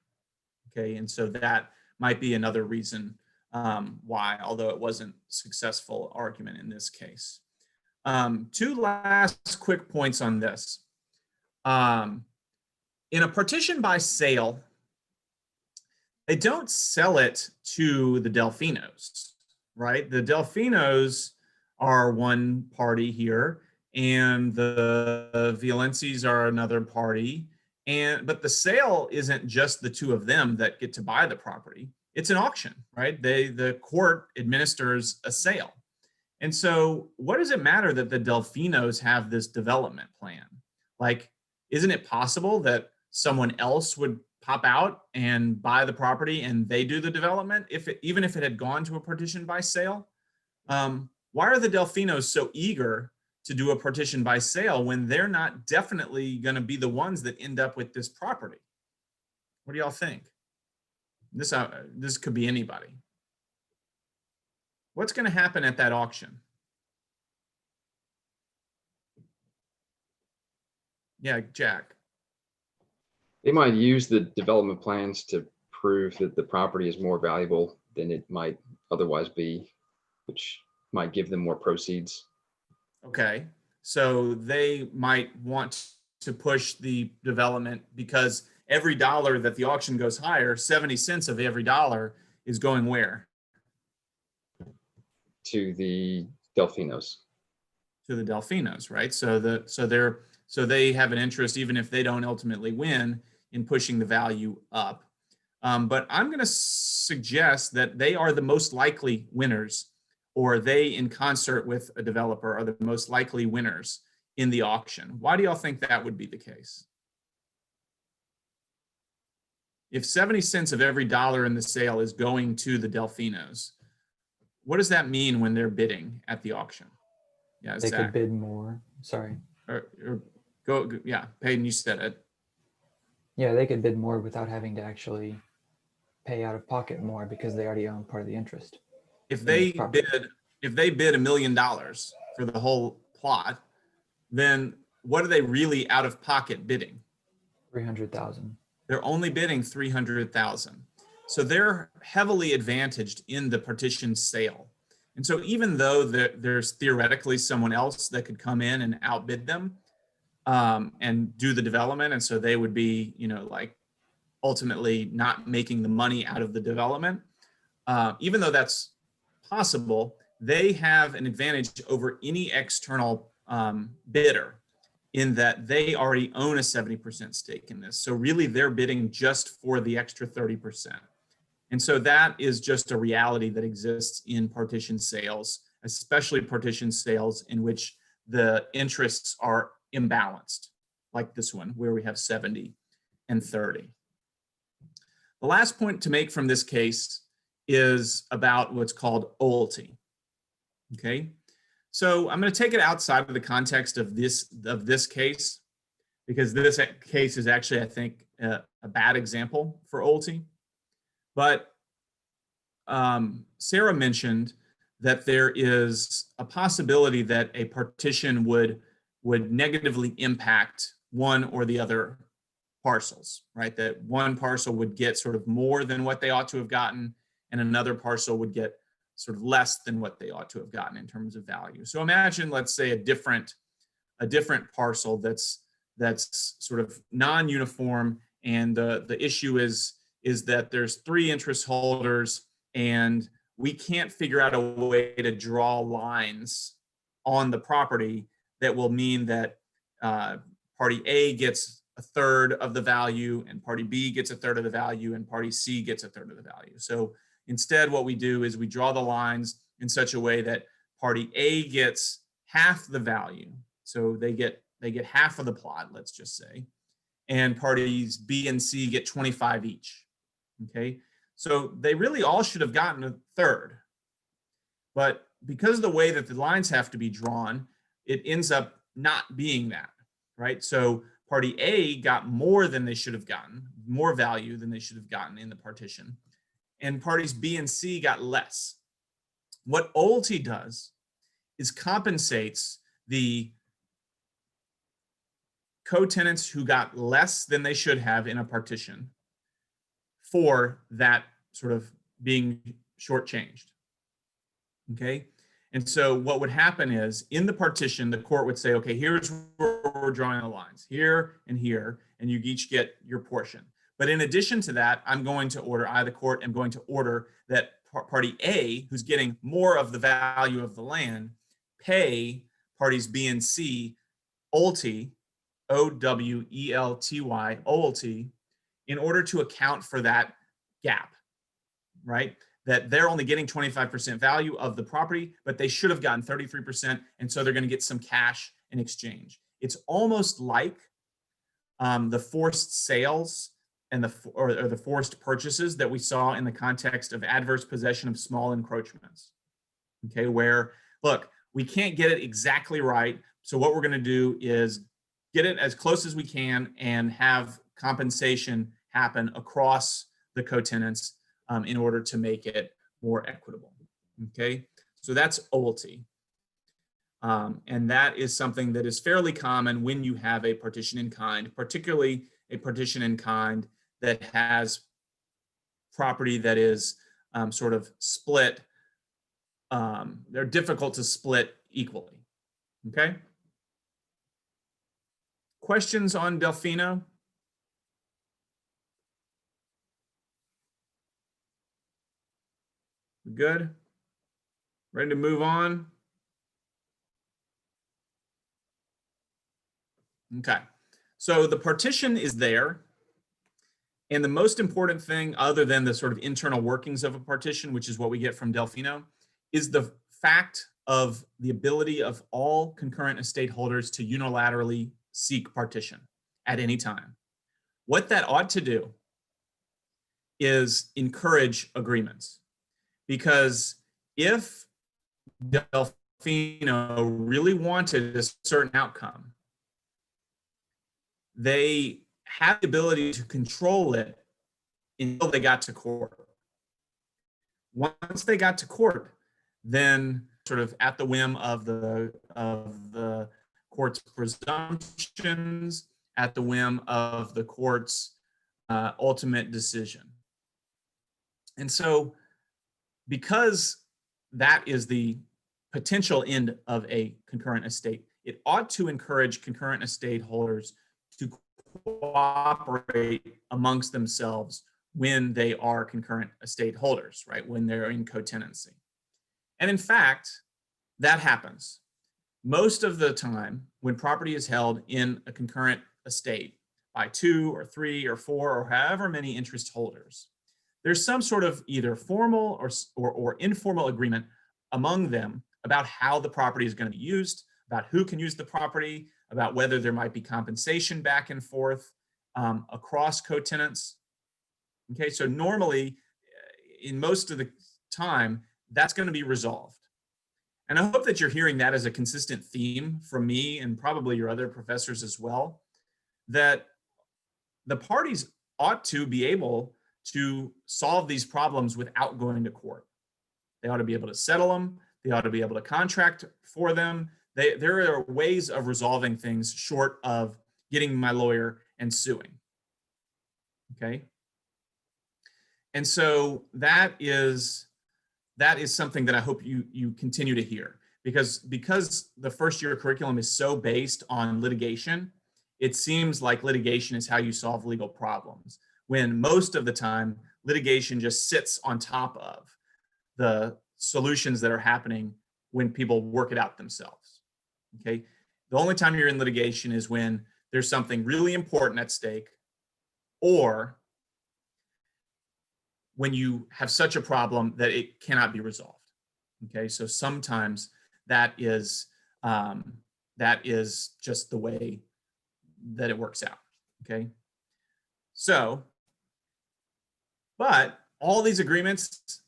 Okay, and so that might be another reason why, although it wasn't a successful argument in this case. Two last quick points on this. In a partition by sale, they don't sell it to the Delfinos, right? The Delfinos are one party here, and the Violences are another party. But the sale isn't just the two of them that get to buy the property. It's an auction, right? The court administers a sale. And so what does it matter that the Delfinos have this development plan? Like, isn't it possible that someone else would pop out and buy the property and they do the development, even if it had gone to a partition by sale? Why are the Delfinos so eager to do a partition by sale when they're not definitely going to be the ones that end up with this property? What do y'all think? This could be anybody. What's going to happen at that auction? Yeah, Jack. They might use the development plans to prove that the property is more valuable than it might otherwise be, which might give them more proceeds. Okay, so they might want to push the development because every dollar that the auction goes higher, 70 cents of every dollar is going where? To the Delfinos. To the Delfinos, right? So they have an interest, even if they don't ultimately win, in pushing the value up. But I'm going to suggest that they are the most likely winners, or they, in concert with a developer, are the most likely winners in the auction. Why do y'all think that would be the case? If 70 cents of every dollar in the sale is going to the Delfinos, what does that mean when they're bidding at the auction? Yeah, They Zach. could bid more. Sorry. Or go, yeah, Peyton, you said it. Yeah, they could bid more without having to actually pay out of pocket more because they already own part of the interest. If in they this property. bid $1 million for the whole plot, then what are they really out of pocket bidding? 300,000. They're only bidding 300,000. So they're heavily advantaged in the partition sale. And so even though there's theoretically someone else that could come in and outbid them and do the development, and so they would be, like ultimately not making the money out of the development, even though that's possible, they have an advantage over any external bidder in that they already own a 70% stake in this. So really they're bidding just for the extra 30%. And so that is just a reality that exists in partition sales, especially partition sales in which the interests are imbalanced, like this one where we have 70 and 30. The last point to make from this case is about what's called OLTI. Okay, so I'm going to take it outside of the context of this case, because this case is actually, I think, a bad example for OLTI. But Sarah mentioned that there is a possibility that a partition would negatively impact one or the other parcels, right? That one parcel would get sort of more than what they ought to have gotten, and another parcel would get sort of less than what they ought to have gotten in terms of value. So imagine, let's say, a different parcel that's sort of non-uniform, and the issue is that there's 3 interest holders, and we can't figure out a way to draw lines on the property that will mean that party A gets a third of the value, and party B gets a third of the value, and party C gets a third of the value. So instead, what we do is we draw the lines in such a way that party A gets half the value. So they get half of the plot, let's just say, and parties B and C get 25 each. Okay, so they really all should have gotten a third, but because of the way that the lines have to be drawn, it ends up not being that, right? So party A got more than they should have gotten, more value than they should have gotten in the partition, and parties B and C got less. What OLTI does is compensates the co-tenants who got less than they should have in a partition for that sort of being shortchanged. Okay, and so what would happen is, in the partition, the court would say, okay, here's where we're drawing the lines, here and here, and you each get your portion. But in addition to that, I'm going to order, the court, am going to order that party A, who's getting more of the value of the land, pay parties B and C OLTI, OWELTY, OLTI, in order to account for that gap, right? That they're only getting 25% value of the property, but they should have gotten 33%, and so they're going to get some cash in exchange. It's almost like the forced sales and the forced purchases that we saw in the context of adverse possession of small encroachments. Okay, where, look, we can't get it exactly right, so what we're going to do is get it as close as we can and have compensation happen across the co-tenants in order to make it more equitable. Okay, so that's OLTI. And that is something that is fairly common when you have a partition in kind, particularly a partition in kind that has property that is sort of split. They're difficult to split equally. Okay. Questions on Delfino? Good. Ready to move on? Okay. So the partition is there. And the most important thing, other than the sort of internal workings of a partition, which is what we get from Delfino, is the fact of the ability of all concurrent estate holders to unilaterally seek partition at any time. What that ought to do is encourage agreements. Because if Delfino really wanted a certain outcome, they had the ability to control it until they got to court. Once they got to court, then sort of at the whim of the court's presumptions, at the whim of the court's ultimate decision. And so, because that is the potential end of a concurrent estate, it ought to encourage concurrent estate holders to cooperate amongst themselves when they are concurrent estate holders, right? When they're in co-tenancy. And in fact, that happens. Most of the time, when property is held in a concurrent estate by 2 or 3 or 4 or however many interest holders, there's some sort of either formal or informal agreement among them about how the property is going to be used, about who can use the property, about whether there might be compensation back and forth, across co-tenants. Okay, so normally, in most of the time, that's going to be resolved. And I hope that you're hearing that as a consistent theme from me and probably your other professors as well, that the parties ought to be able to solve these problems without going to court. They ought to be able to settle them. They ought to be able to contract for them. There are ways of resolving things short of getting my lawyer and suing. Okay. And so that is something that I hope you continue to hear, because the first year curriculum is so based on litigation, it seems like litigation is how you solve legal problems, when most of the time litigation just sits on top of the solutions that are happening when people work it out themselves. Okay. The only time you're in litigation is when there's something really important at stake, or when you have such a problem that it cannot be resolved. Okay, so sometimes that is just the way that it works out. Okay, so, but all these agreements,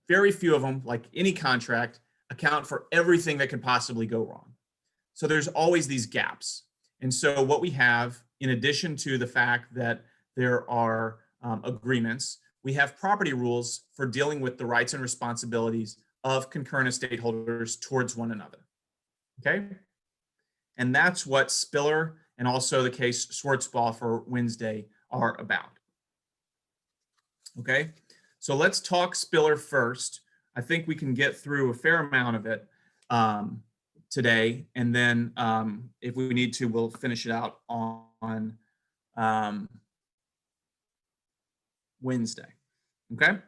very few of them, like any contract, account for everything that could possibly go wrong. So there's always these gaps. And so what we have, in addition to the fact that there are agreements, we have property rules for dealing with the rights and responsibilities of concurrent estate holders towards one another. Okay? And that's what Spiller and also the case Schwartzball for Wednesday are about. Okay? So let's talk Spiller first. I think we can get through a fair amount of it today, and then if we need to, we'll finish it out on Wednesday. Okay,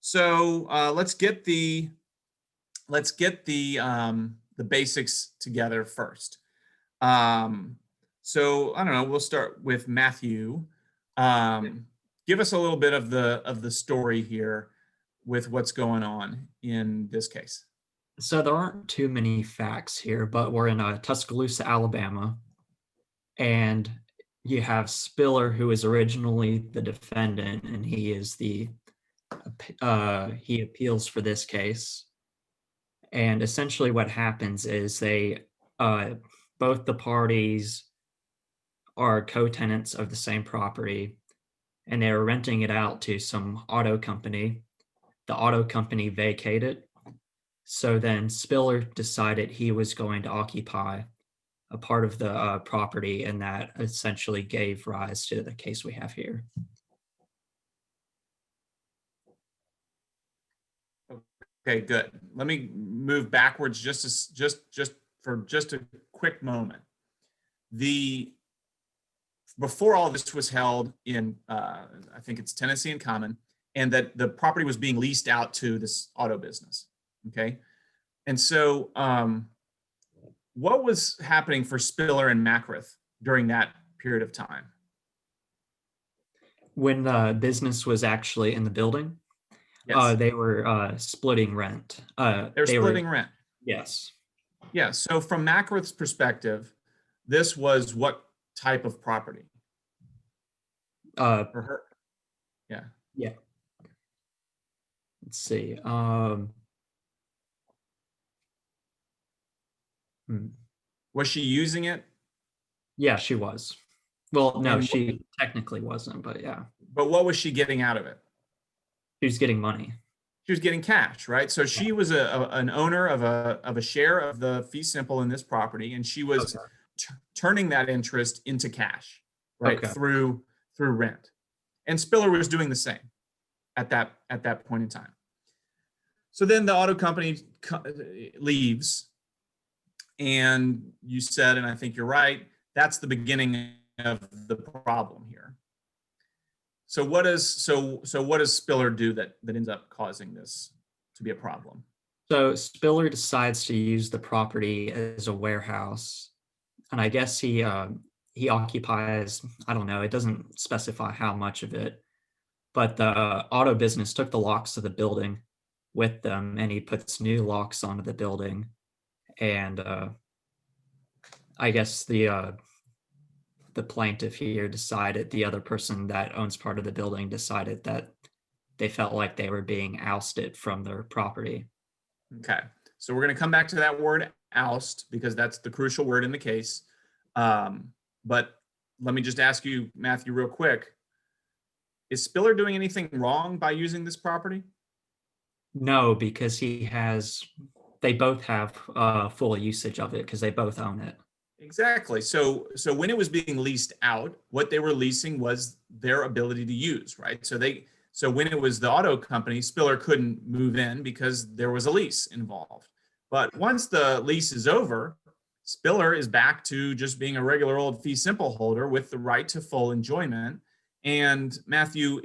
so let's get the basics together first. So I don't know. We'll start with Matthew. Give us a little bit of the story here with what's going on in this case. So there aren't too many facts here, but we're in Tuscaloosa, Alabama, and you have Spiller, who is originally the defendant, and he is he appeals for this case. And essentially what happens is both the parties are co-tenants of the same property, and they were renting it out to some auto company. The auto company vacated. So then Spiller decided he was going to occupy a part of the property, and that essentially gave rise to the case we have here. Okay, good. Let me move backwards just for a quick moment. Before all this was held in, I think it's Tennessee in common, and that the property was being leased out to this auto business. Okay, and so what was happening for Spiller and Macrith during that period of time? When the business was actually in the building, Yes, they were splitting rent. they're splitting rent. Yes. Yeah, so from Macrith's perspective, this was what type of property for her? Yeah. Yeah. Let's see. Was she using it? Yeah, she was. Well, no, And she technically wasn't, but yeah, But what was she getting out of it? she was getting money. She was getting cash, right? So she was an owner of a share of the fee simple in this property, and she was Okay. turning that interest into cash, right? Okay. Through rent. And Spiller was doing the same at that point in time. So then the auto company leaves, and you said, and I think you're right, that's the beginning of the problem here. So what does Spiller do that ends up causing this to be a problem? So Spiller decides to use the property as a warehouse, and I guess he occupies, I don't know, it doesn't specify how much of it, but the auto business took the locks to the building with them, and he puts new locks onto the building, and I guess the the plaintiff here decided, the other person that owns part of the building decided that they felt like they were being ousted from their property. Okay, so we're going to come back to that word oust because that's the crucial word in the case. But let me just ask you, Matthew, real quick. Is Spiller doing anything wrong by using this property? No, because they both have full usage of it because they both own it. Exactly. So when it was being leased out, what they were leasing was their ability to use, right? So when it was the auto company, Spiller couldn't move in because there was a lease involved. But once the lease is over, Spiller is back to just being a regular old fee simple holder with the right to full enjoyment. And Matthew,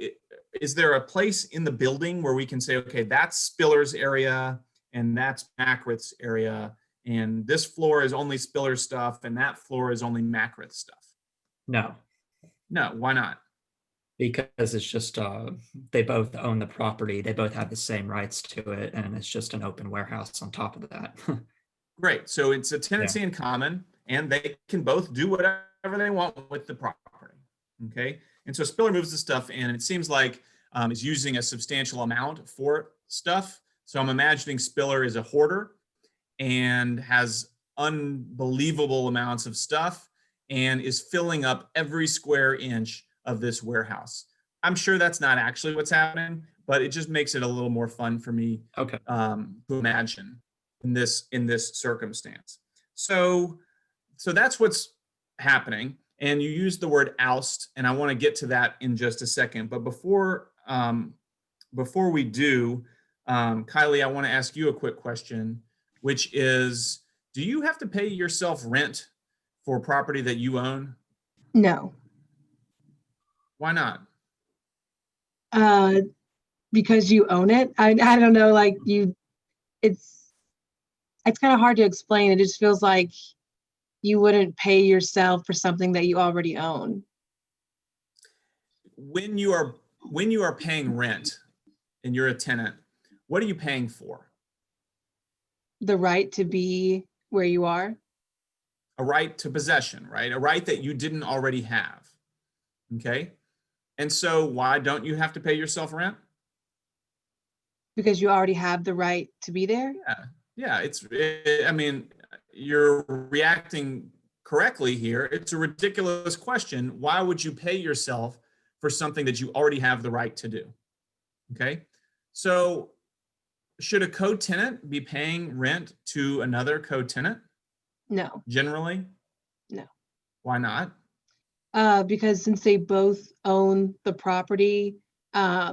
is there a place in the building where we can say, okay, that's Spiller's area and that's Macrith's area, and this floor is only Spiller stuff and that floor is only Macrith stuff? No, No, why not? because it's just they both own the property. They both have the same rights to it, and it's just an open warehouse on top of that. Great. So it's a tenancy in common, and they can both do whatever they want with the property. Okay. And so Spiller moves the stuff in, and it seems like is using a substantial amount for stuff. So I'm imagining Spiller is a hoarder and has unbelievable amounts of stuff and is filling up every square inch of this warehouse. I'm sure that's not actually what's happening, but it just makes it a little more fun for me Okay. to imagine in this circumstance. So that's what's happening. And you used the word oust, and I want to get to that in just a second. But before we do, Kylie, I want to ask you a quick question, which is, do you have to pay yourself rent for property that you own? No, Why not? because you own it. I don't know, like it's kind of hard to explain. It just feels like you wouldn't pay yourself for something that you already own. When you are paying rent and you're a tenant, what are you paying for? The right to be where you are. A right to possession, right? A right that you didn't already have. Okay. And so why don't you have to pay yourself rent? Because you already have the right to be there. Yeah, I mean, you're reacting correctly here. It's a ridiculous question. Why would you pay yourself for something that you already have the right to do? Okay. So should a co-tenant be paying rent to another co-tenant No, generally? No. Why not? because since they both own the property, I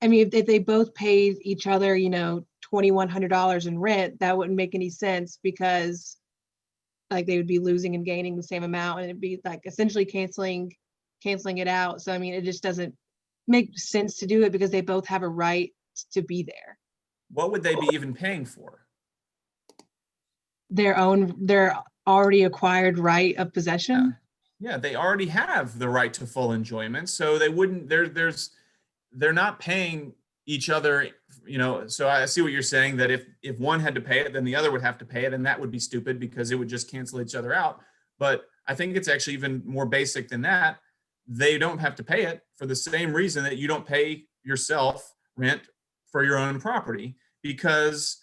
mean, if they both paid each other, $2,100 in rent, that wouldn't make any sense because like they would be losing and gaining the same amount, and it'd be like essentially canceling it out. So I mean, it just doesn't make sense to do it because they both have a right to be there. What would they be even paying for? Their already acquired right of possession. Yeah, they already have the right to full enjoyment, so they wouldn't. They're not paying each other. So I see what you're saying, that if one had to pay it, then the other would have to pay it, and that would be stupid because it would just cancel each other out. But I think it's actually even more basic than that. They don't have to pay it for the same reason that you don't pay yourself rent for your own property, because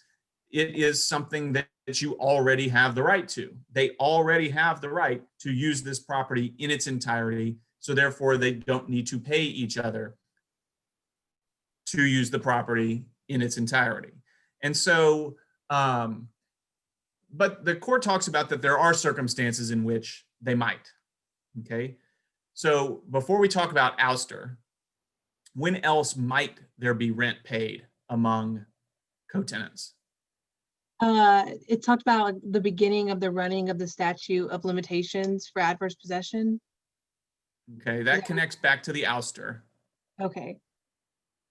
it is something that you already have the right to. They already have the right to use this property in its entirety, so therefore they don't need to pay each other to use the property in its entirety. And so, but the court talks about that there are circumstances in which they might. Okay. So before we talk about ouster, when else might there be rent paid among co-tenants? It talked about the beginning of the running of the statute of limitations for adverse possession. Okay, that connects back to the ouster. Okay.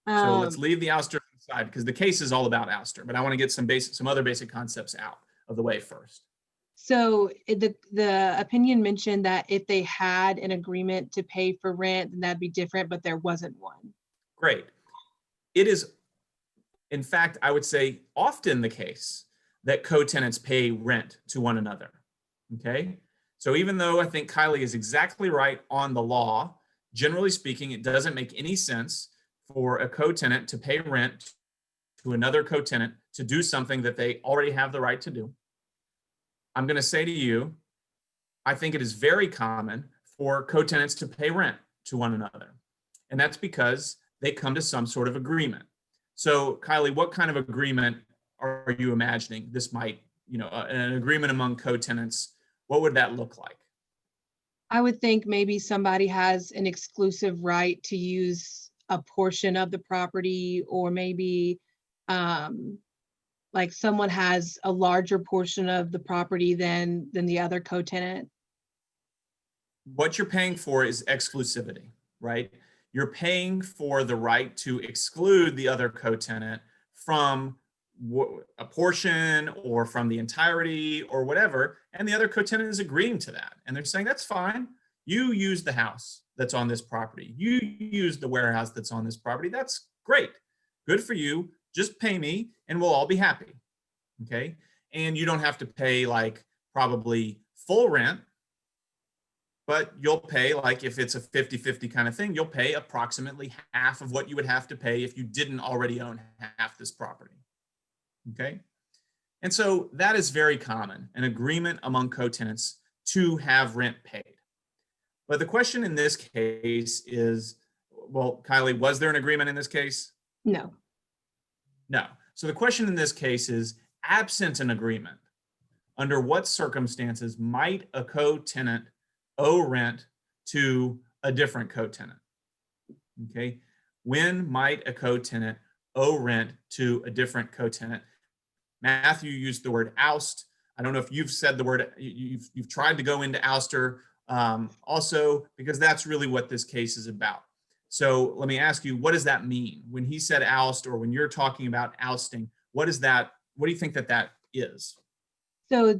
So let's leave the ouster aside because the case is all about ouster, but I want to get some other basic concepts out of the way first. So the opinion mentioned that if they had an agreement to pay for rent, then that'd be different, but there wasn't one. Great. It is, in fact, I would say often the case that co-tenants pay rent to one another. Okay. So even though I think Kylie is exactly right on the law, generally speaking, it doesn't make any sense for a co-tenant to pay rent to another co-tenant to do something that they already have the right to do. I'm going to say to you, I think it is very common for co-tenants to pay rent to one another. And that's because they come to some sort of agreement. So Kylie, what kind of agreement are you imagining this might, an agreement among co-tenants, what would that look like? I would think maybe somebody has an exclusive right to use a portion of the property, or maybe like someone has a larger portion of the property than the other co-tenant. What you're paying for is exclusivity, right? You're paying for the right to exclude the other co-tenant from a portion or from the entirety or whatever, and the other co-tenant is agreeing to that. And they're saying, that's fine. You use the house that's on this property. You use the warehouse that's on this property. That's great. Good for you. Just pay me and we'll all be happy. Okay. And you don't have to pay like probably full rent, but you'll pay, like if it's a 50-50 kind of thing, you'll pay approximately half of what you would have to pay if you didn't already own half this property. Okay. And so that is very common, an agreement among co-tenants to have rent paid. But the question in this case is, well, Kylie, was there an agreement in this case? No. No. So the question in this case is, absent an agreement, under what circumstances might a co-tenant owe rent to a different co-tenant? Okay. When might a co-tenant owe rent to a different co-tenant? Matthew used the word oust. I don't know if you've said the word, you've tried to go into ouster also, because that's really what this case is about. So let me ask you, what does that mean? When he said oust, or when you're talking about ousting, what is that? What do you think that is? So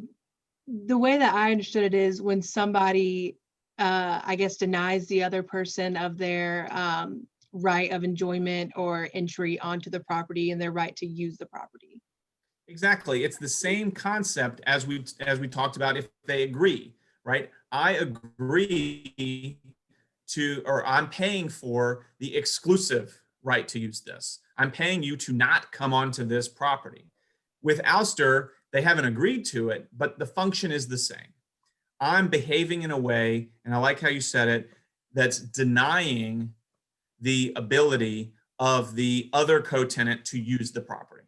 the way that I understood it is when somebody, I guess, denies the other person of their right of enjoyment or entry onto the property and their right to use the property. Exactly. It's the same concept as we talked about if they agree, right? I agree to, or I'm paying for the exclusive right to use this. I'm paying you to not come onto this property. With ouster, they haven't agreed to it, but the function is the same. I'm behaving in a way, and I like how you said it, that's denying the ability of the other co-tenant to use the property.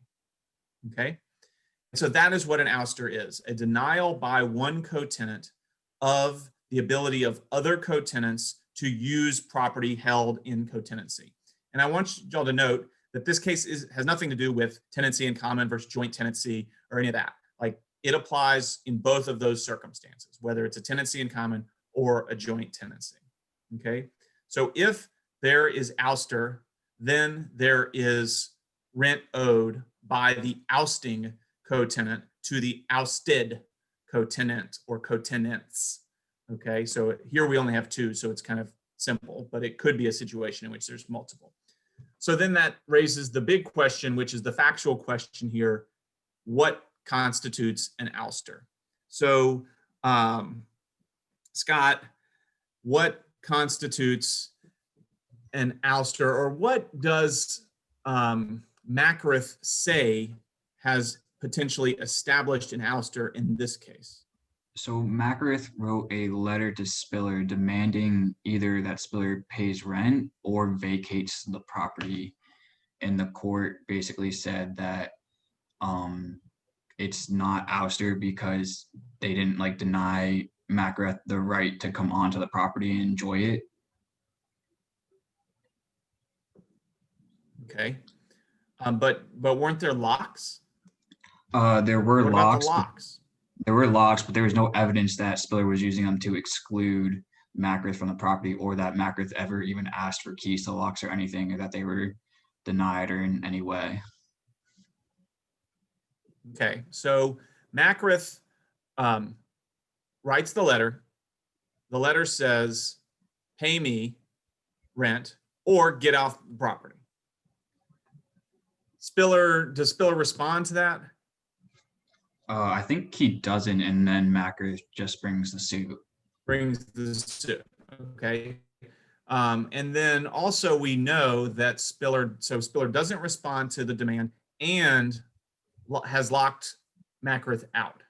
Okay? So that is what an ouster is, a denial by one co-tenant of the ability of other co-tenants to use property held in co-tenancy. And I want y'all to note that this case has nothing to do with tenancy in common versus joint tenancy or any of that. Like, it applies in both of those circumstances, whether it's a tenancy in common or a joint tenancy. Okay. So if there is ouster, then there is rent owed by the ousting co-tenant to the ousted co-tenant or co-tenants. Okay. So here we only have two, so it's kind of simple, but it could be a situation in which there's multiple. So then that raises the big question, which is the factual question here: what constitutes an ouster? So, Scott, what constitutes an ouster, or what does Macrith say has potentially established an ouster in this case? So Macrith wrote a letter to Spiller demanding either that Spiller pays rent or vacates the property. And the court basically said that it's not ouster because they didn't deny Macrith the right to come onto the property and enjoy it. Okay. But weren't there locks? There were What about locks. the locks? There were locks, but there was no evidence that Spiller was using them to exclude Macrith from the property, or that Macrith ever even asked for keys to the locks or anything, or that they were denied or in any way. Okay, so Macrith writes the letter. The letter says, pay me rent or get off the property. Does Spiller respond to that? I think he doesn't, and then Macker just brings the suit. Brings the suit. Okay. And then also we know that Spiller doesn't respond to the demand and has locked Macrith out.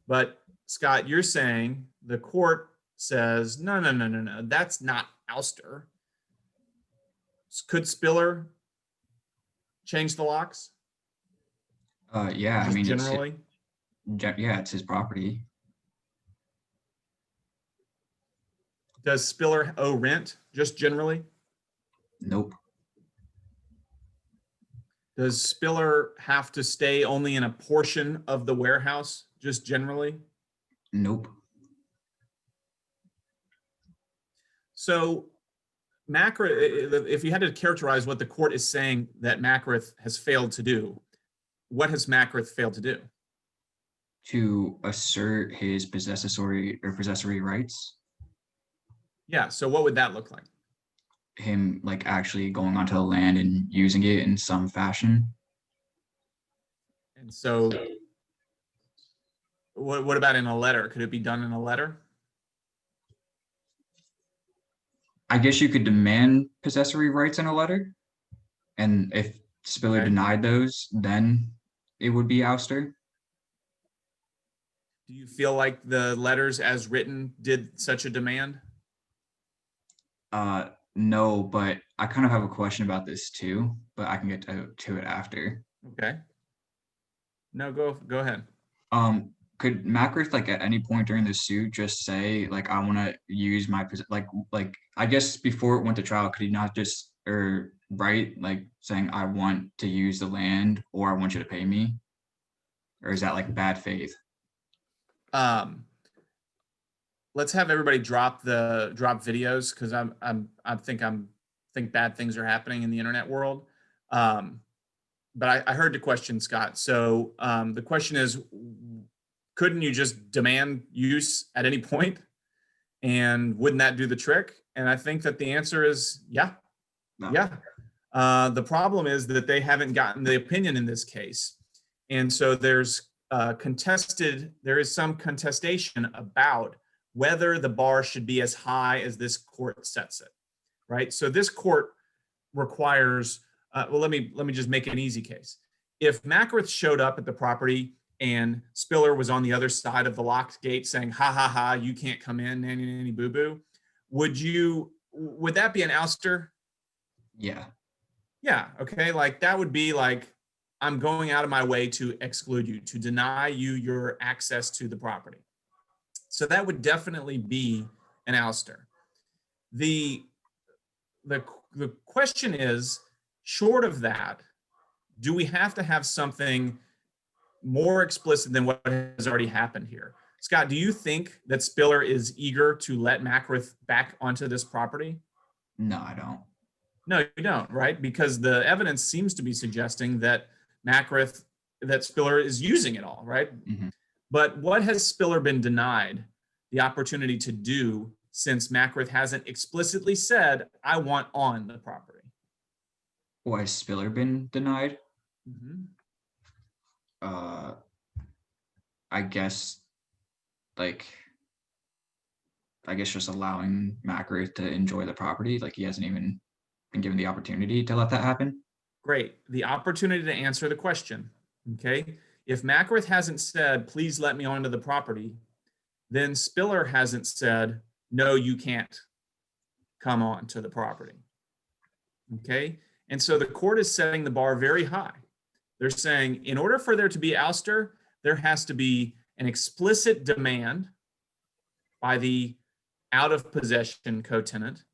But Scott, you're saying the court says, no, that's not ouster. Could Spiller change the locks? Yeah, I Just mean, generally? yeah, it's his property. Does Spiller owe rent just generally? Nope. Does Spiller have to stay only in a portion of the warehouse just generally? Nope. So Macrith, if you had to characterize what the court is saying that Macrith has failed to do, what has Macrith failed to do? To assert his possessory rights. Yeah, so what would that look like? Him like actually going onto the land and using it in some fashion. And so what about in a letter? Could it be done in a letter? I guess you could demand possessory rights in a letter. And if Spiller Okay. denied those, then it would be ouster. Do you feel like the letters as written did such a demand? No, but I kind of have a question about this too, but I can get to it after. Okay. No, go ahead. Could Macrith like at any point during the suit just say like I want to use my like I guess before it went to trial, could he not just write like saying I want to use the land or I want you to pay me? Or is that like bad faith? Let's have everybody drop videos because I think bad things are happening in the internet world. But I heard the question, Scott. So the question is, couldn't you just demand use at any point? And wouldn't that do the trick? And I think that the answer is yeah. No. Yeah. The problem is that they haven't gotten the opinion in this case. And so there is some contestation about whether the bar should be as high as this court sets it, right? So this court requires, well, let me just make an easy case. If Macrith showed up at the property and Spiller was on the other side of the locked gate saying, ha, ha, ha, you can't come in, nanny, nanny, boo, boo, would that be an ouster? Yeah. Yeah, okay, like that would be like, I'm going out of my way to exclude you, to deny you your access to the property. So that would definitely be an ouster. The question is, short of that, do we have to have something more explicit than what has already happened here? Scott, do you think that Spiller is eager to let Macrith back onto this property? No, I don't. No, you don't, right? Because the evidence seems to be suggesting that Spiller is using it all, right? Mhm. But what has Spiller been denied the opportunity to do since Macrith hasn't explicitly said, I want on the property? Why has Spiller been denied? Mm-hmm. I guess just allowing Macrith to enjoy the property. Like he hasn't even been given the opportunity to let that happen. Great. The opportunity to answer the question. Okay. If Macrith hasn't said, please let me onto the property, then Spiller hasn't said, no, you can't come on to the property. Okay. And so the court is setting the bar very high. They're saying in order for there to be ouster, there has to be an explicit demand by the out of possession co-tenant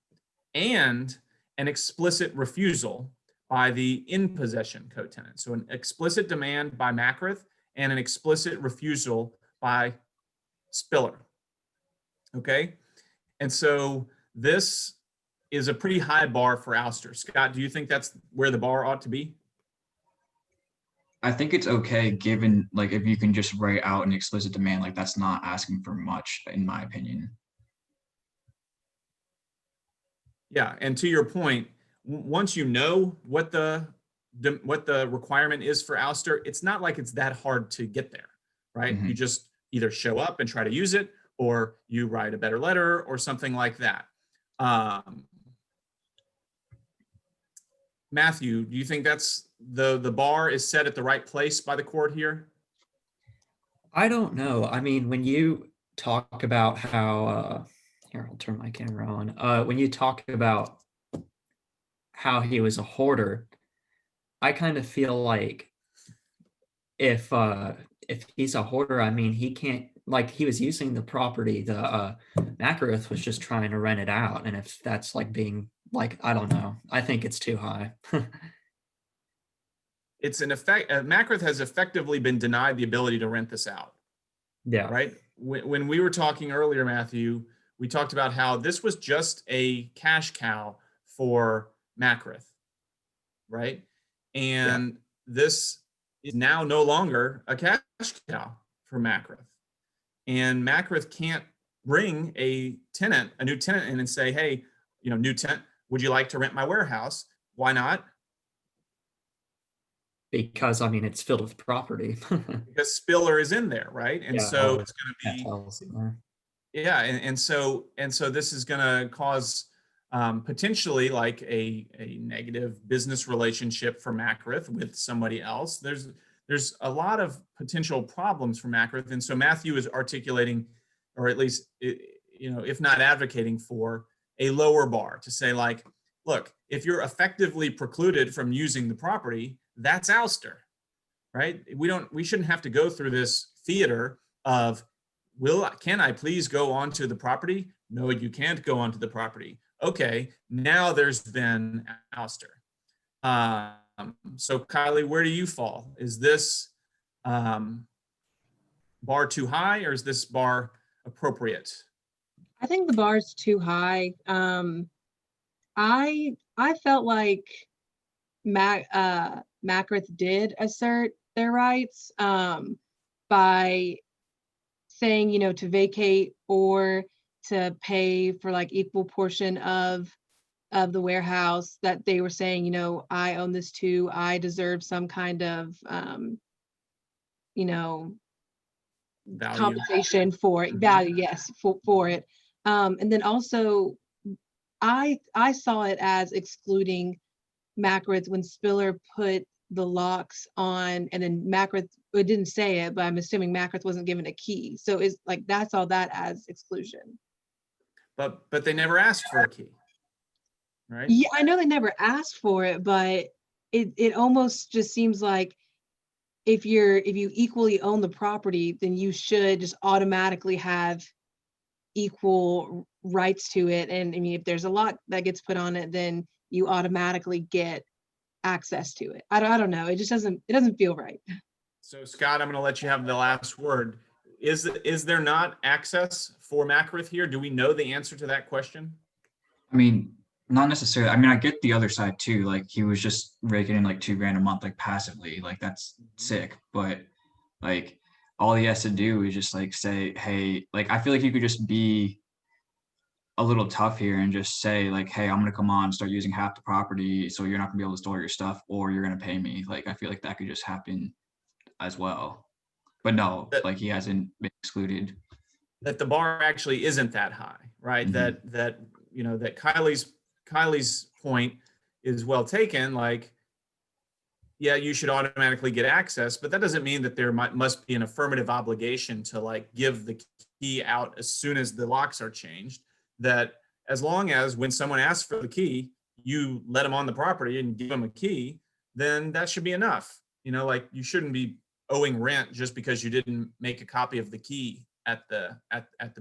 and an explicit refusal by the in possession co-tenant. So an explicit demand by Macrith and an explicit refusal by Spiller. Okay. And so this is a pretty high bar for ouster. Scott, do you think that's where the bar ought to be? I think it's okay given like if you can just write out an explicit demand, like that's not asking for much, in my opinion. Yeah, and to your point, once you know what the what the requirement is for ouster, it's not like it's that hard to get there, right? You just either show up and try to use it, or you write a better letter or something like that. Matthew, do you think that's the bar is set at the right place by the court here? I don't know. I mean, when you talk about how, here, I'll turn my camera on. When you talk about how he was a hoarder, I kind of feel like if he's a hoarder, I mean, he can't, like, he was using the property, the Macaroth was just trying to rent it out. And if that's like being like, I don't know, I think it's too high. It's an effect, Macaroth has effectively been denied the ability to rent this out, Yeah. right? When we were talking earlier, Matthew, we talked about how this was just a cash cow for Macaroth, right? And this is now no longer a cash cow for Macaroth. And Macaroth can't bring a new tenant in and say, hey, new tenant, would you like to rent my warehouse? Why not? Because, I mean, it's filled with property. Because Spiller is in there, right? And so it's going to be, yeah. And so this is going to cause potentially like a negative business relationship for Macaroth with somebody else. There's a lot of potential problems for Macaroth. And so Matthew is articulating, or at least, if not advocating for, a lower bar to say, like, look, if you're effectively precluded from using the property, that's ouster, right? We shouldn't have to go through this theater of, can I please go onto the property? No, you can't go onto the property. Okay, now there's been ouster. So Kylie, where do you fall? Is this bar too high, or is this bar appropriate? I think the bar's too high. I felt like Macaroth did assert their rights by saying, to vacate or to pay for like equal portion of the warehouse, that they were saying, I own this too. I deserve some kind of, Value. compensation for it, value, yes, for it. And then also, I saw it as excluding Macaroth when Spiller put the locks on, and then Macaroth, it didn't say it, but I'm assuming Macaroth wasn't given a key. So it's like, that's all that as exclusion. But they never asked for a key, right? Yeah, I know they never asked for it, but it almost just seems like if you equally own the property, then you should just automatically have equal rights to it. And I mean, if there's a lot that gets put on it, then you automatically get access to it. I don't know. It just doesn't feel right. So Scott, I'm going to let you have the last word. Is there not access for Macaroth here? Do we know the answer to that question? I mean, not necessarily. I mean, I get the other side too. Like, he was just raking in like $2,000 a month, like passively. Like, that's sick. But like, all he has to do is just like say, hey, like, I feel like you could just be a little tough here and just say, like, hey, I'm gonna come on and start using half the property, so you're not gonna be able to store your stuff, or you're gonna pay me. Like, I feel like that could just happen as well. But no, like, he hasn't been excluded. That the bar actually isn't that high, right? Mhm. That Kylie's point is well taken. Like, yeah, you should automatically get access, but that doesn't mean that there must be an affirmative obligation to like give the key out as soon as the locks are changed. That as long as when someone asks for the key, you let them on the property and give them a key, then that should be enough. Like, you shouldn't be owing rent just because you didn't make a copy of the key at the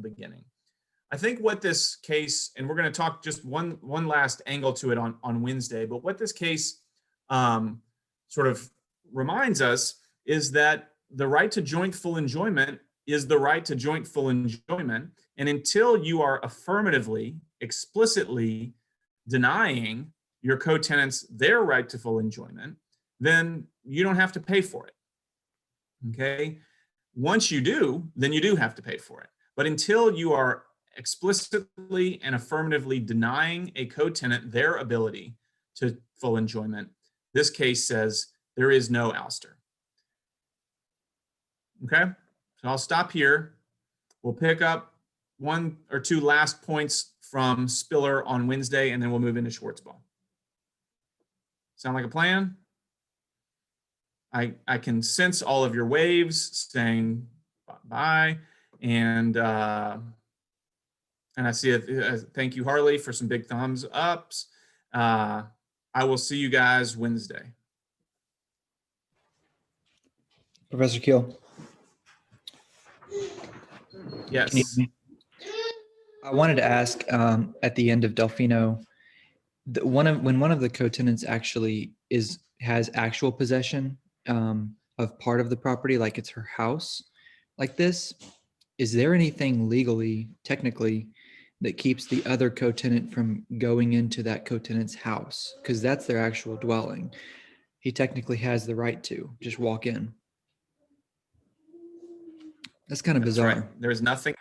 beginning. I think what this case, and we're going to talk just one last angle to it on Wednesday, but what this case sort of reminds us is that the right to joint full enjoyment is the right to joint full enjoyment. And until you are affirmatively, explicitly denying your co-tenants their right to full enjoyment, then you don't have to pay for it. Okay? Once you do, then you do have to pay for it. But until you are explicitly and affirmatively denying a co-tenant their ability to full enjoyment, This case says there is no ouster. Okay, so I'll stop here. We'll pick up 1 or 2 last points from Spiller on Wednesday, and then we'll move into Schwartzball. Sound like a plan? I can sense all of your waves saying bye, and I see thank you, Harley, for some big thumbs ups. I will see you guys Wednesday. Professor Keel. Yes. Can you hear me? I wanted to ask at the end of Delfino, when one of the co-tenants actually has actual possession of part of the property, like it's her house, like this, is there anything legally, technically, that keeps the other co-tenant from going into that co-tenant's house? Because that's their actual dwelling. He technically has the right to just walk in. That's kind of That's bizarre. right. There's nothing.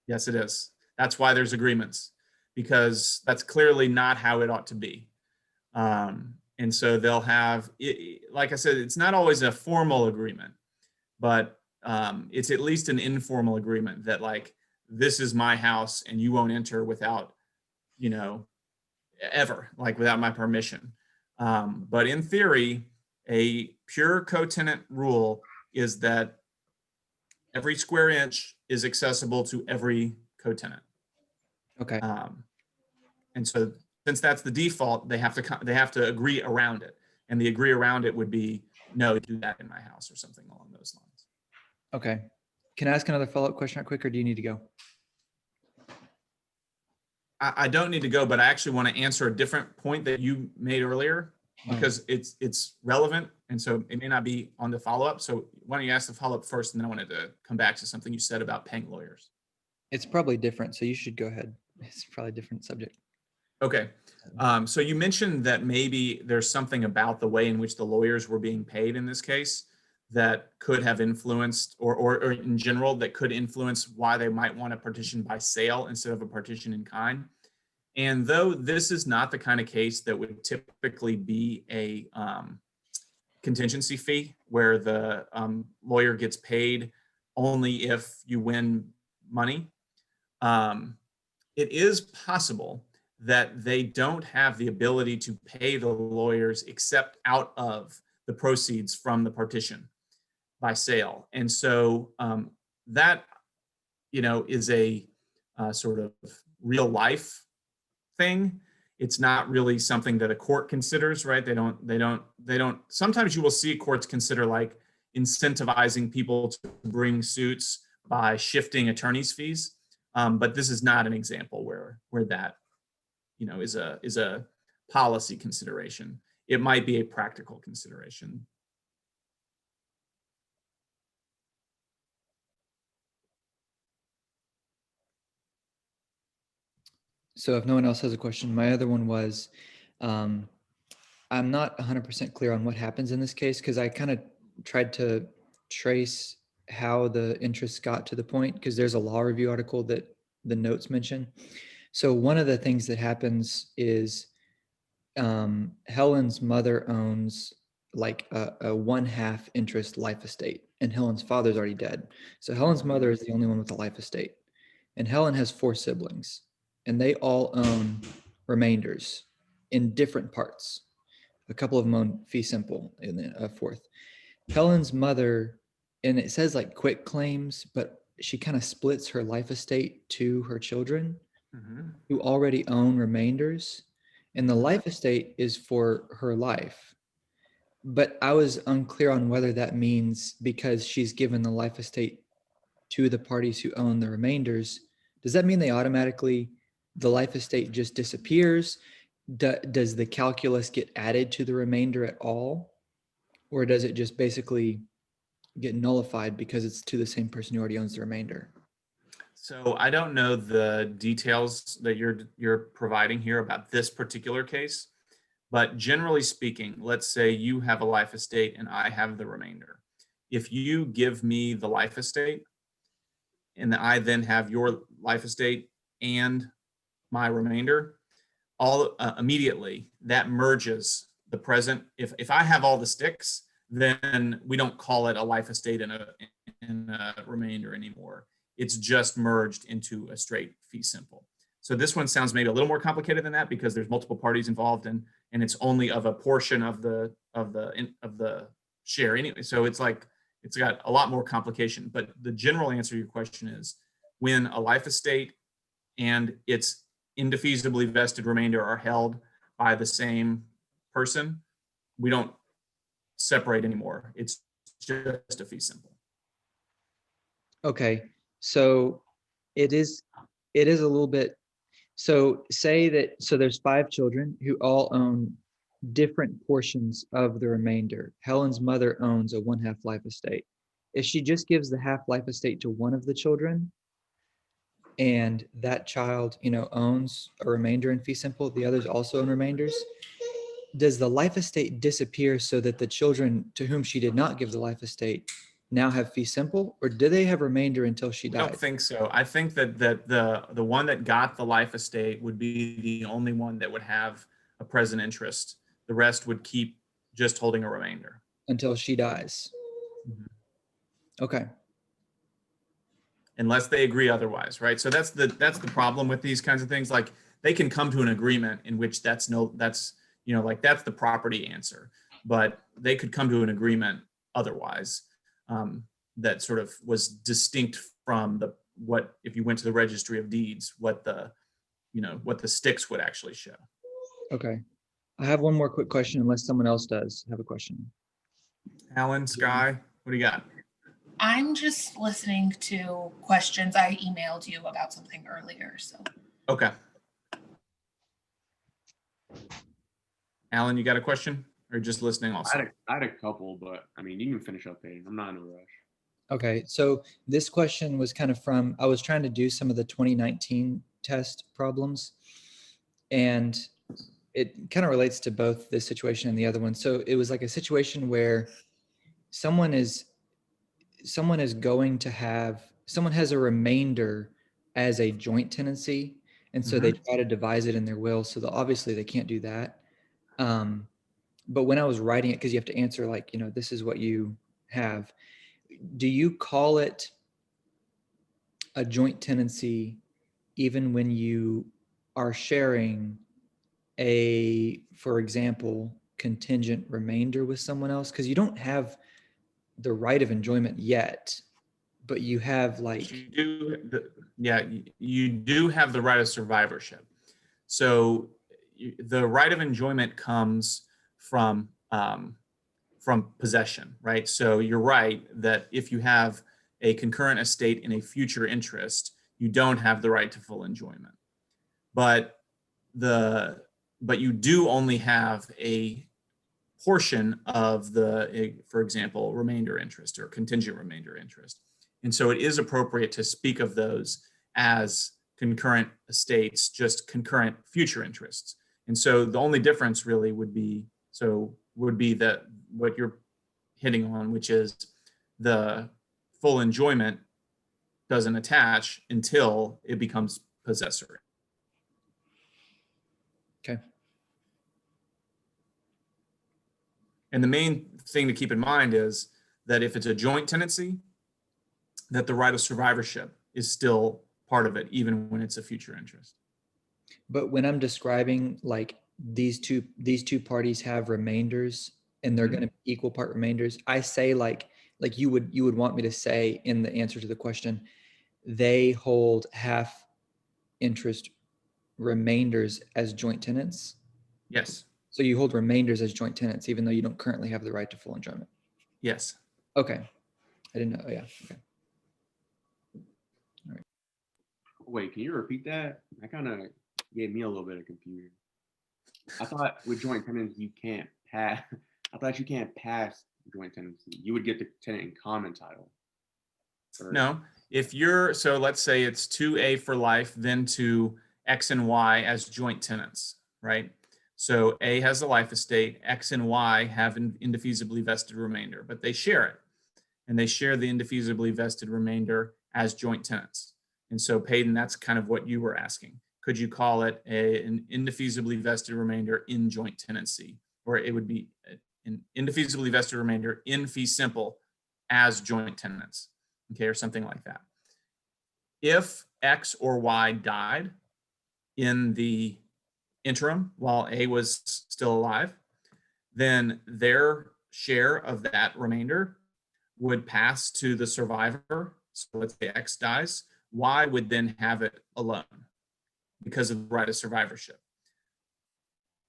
Yes, it is. That's why there's agreements, because that's clearly not how it ought to be. And so they'll have, like I said, it's not always a formal agreement, but it's at least an informal agreement that, like, this is my house and you won't enter without, ever, like, without my permission. But in theory, a pure co-tenant rule is that every square inch is accessible to every co-tenant. Okay. And so since that's the default, they have to agree around it. And the agree around it would be, no, do that in my house or something along those lines. Okay. Can I ask another follow-up question real quick, or do you need to go? I don't need to go, but I actually want to answer a different point that you made earlier, Oh. because it's relevant. And so it may not be on the follow-up. So why don't you ask the follow-up first, and then I wanted to come back to something you said about paying lawyers. It's probably different, so you should go ahead. It's probably a different subject. Okay. So you mentioned that maybe there's something about the way in which the lawyers were being paid in this case that could have influenced, or in general, that could influence why they might want a partition by sale instead of a partition in kind. And though this is not the kind of case that would typically be a contingency fee where the lawyer gets paid only if you win money, it is possible that they don't have the ability to pay the lawyers except out of the proceeds from the partition by sale. And so that, is a sort of real life thing. It's not really something that a court considers, right? They don't, sometimes you will see courts consider, like, incentivizing people to bring suits by shifting attorney's fees. But this is not an example where that, is a policy consideration. It might be a practical consideration. So if no one else has a question, my other one was, I'm not 100% clear on what happens in this case, because I kind of tried to trace how the interest got to the point, because there's a law review article that the notes mention. So one of the things that happens is Helen's mother owns like a 1/2 interest life estate, and Helen's father's already dead. So Helen's mother is the only one with a life estate, and Helen has 4 siblings, and they all own remainders in different parts. A couple of them own fee simple, and then a 4th. Helen's mother, and it says like quit claims, but she kind of splits her life estate to her children who already own remainders, and the life estate is for her life. But I was unclear on whether that means because she's given the life estate to the parties who own the remainders, does that mean they automatically, the life estate just disappears? Does the calculus get added to the remainder at all? Or does it just basically get nullified because it's to the same person who already owns the remainder? So I don't know the details that you're providing here about this particular case, but generally speaking, let's say you have a life estate and I have the remainder. If you give me the life estate and I then have your life estate and my remainder, all immediately that merges the present, if I have all the sticks, then we don't call it a life estate and a remainder anymore. It's just merged into a straight fee simple. So this one sounds maybe a little more complicated than that because there's multiple parties involved and it's only of a portion of the share anyway. So it's like, it's got a lot more complication, but the general answer to your question is when a life estate and its indefeasibly vested remainder are held by the same person, we don't separate anymore. It's just a fee simple. Okay, so it is a little bit, so say that, so there's 5 children who all own different portions of the remainder. Helen's mother owns a 1/2 life estate. If she just gives the half life estate to one of the children and that child, owns a remainder in fee simple, the others also own remainders, does the life estate disappear so that the children to whom she did not give the life estate now have fee simple, or do they have remainder until she I don't died? think so. I think that the one that got the life estate would be the only one that would have a present interest. The rest would keep just holding a remainder. Until she dies. Mhm. Okay. Unless they agree otherwise, right? So that's the problem with these kinds of things. Like they can come to an agreement in which that's the property answer, but they could come to an agreement otherwise that sort of was distinct from what if you went to the registry of deeds, what the sticks would actually show. Okay. I have one more quick question unless someone else does have a question. Alan, Sky, what do you got? I'm just listening to questions. I emailed you about something earlier, so. Okay. Alan, you got a question or just listening also? I had a couple, but I mean, you can finish up, Hayden. I'm not in a rush. Okay, so this question was kind of from, I was trying to do some of the 2019 test problems, and it kind of relates to both this situation and the other one. So it was like a situation where someone has a remainder as a joint tenancy, and so they try to devise it in their will. So obviously they can't do that. But when I was writing it, because you have to answer like, this is what you have. Do you call it a joint tenancy even when you are sharing for example, contingent remainder with someone else? Because you don't have the right of enjoyment yet, but you have like. You do have the right of survivorship. So the right of enjoyment comes from possession, right? So you're right that if you have a concurrent estate in a future interest, you don't have the right to full enjoyment. But you do only have a portion of for example, remainder interest or contingent remainder interest. And so it is appropriate to speak of those as concurrent estates, just concurrent future interests. And so the only difference really would be that what you're hitting on, which is the full enjoyment doesn't attach until it becomes possessory. Okay. And the main thing to keep in mind is that if it's a joint tenancy, that the right of survivorship is still part of it, even when it's a future interest. But when I'm describing like these two parties have remainders and they're going to be equal part remainders, I say like you would want me to say in the answer to the question, they hold half interest remainders as joint tenants. Yes. So you hold remainders as joint tenants, even though you don't currently have the right to full enjoyment. Yes. Okay. I didn't know. Yeah. Okay. All right. Wait, can you repeat that? That kind of gave me a little bit of confusion. I thought with joint tenants, you can't pass. I thought you can't pass joint tenancy. You would get the tenant in common title. No, so let's say it's 2A for life, then to X and Y as joint tenants, right? So A has the life estate, X and Y have an indefeasibly vested remainder, but they share it. And they share the indefeasibly vested remainder as joint tenants. And so Peyton, that's kind of what you were asking. Could you call it an indefeasibly vested remainder in joint tenancy? or it would be an indefeasibly vested remainder in fee simple as joint tenants, okay, or something like that. If X or Y died in the interim while A was still alive, then their share of that remainder would pass to the survivor. So let's say X dies, Y would then have it alone because of the right of survivorship.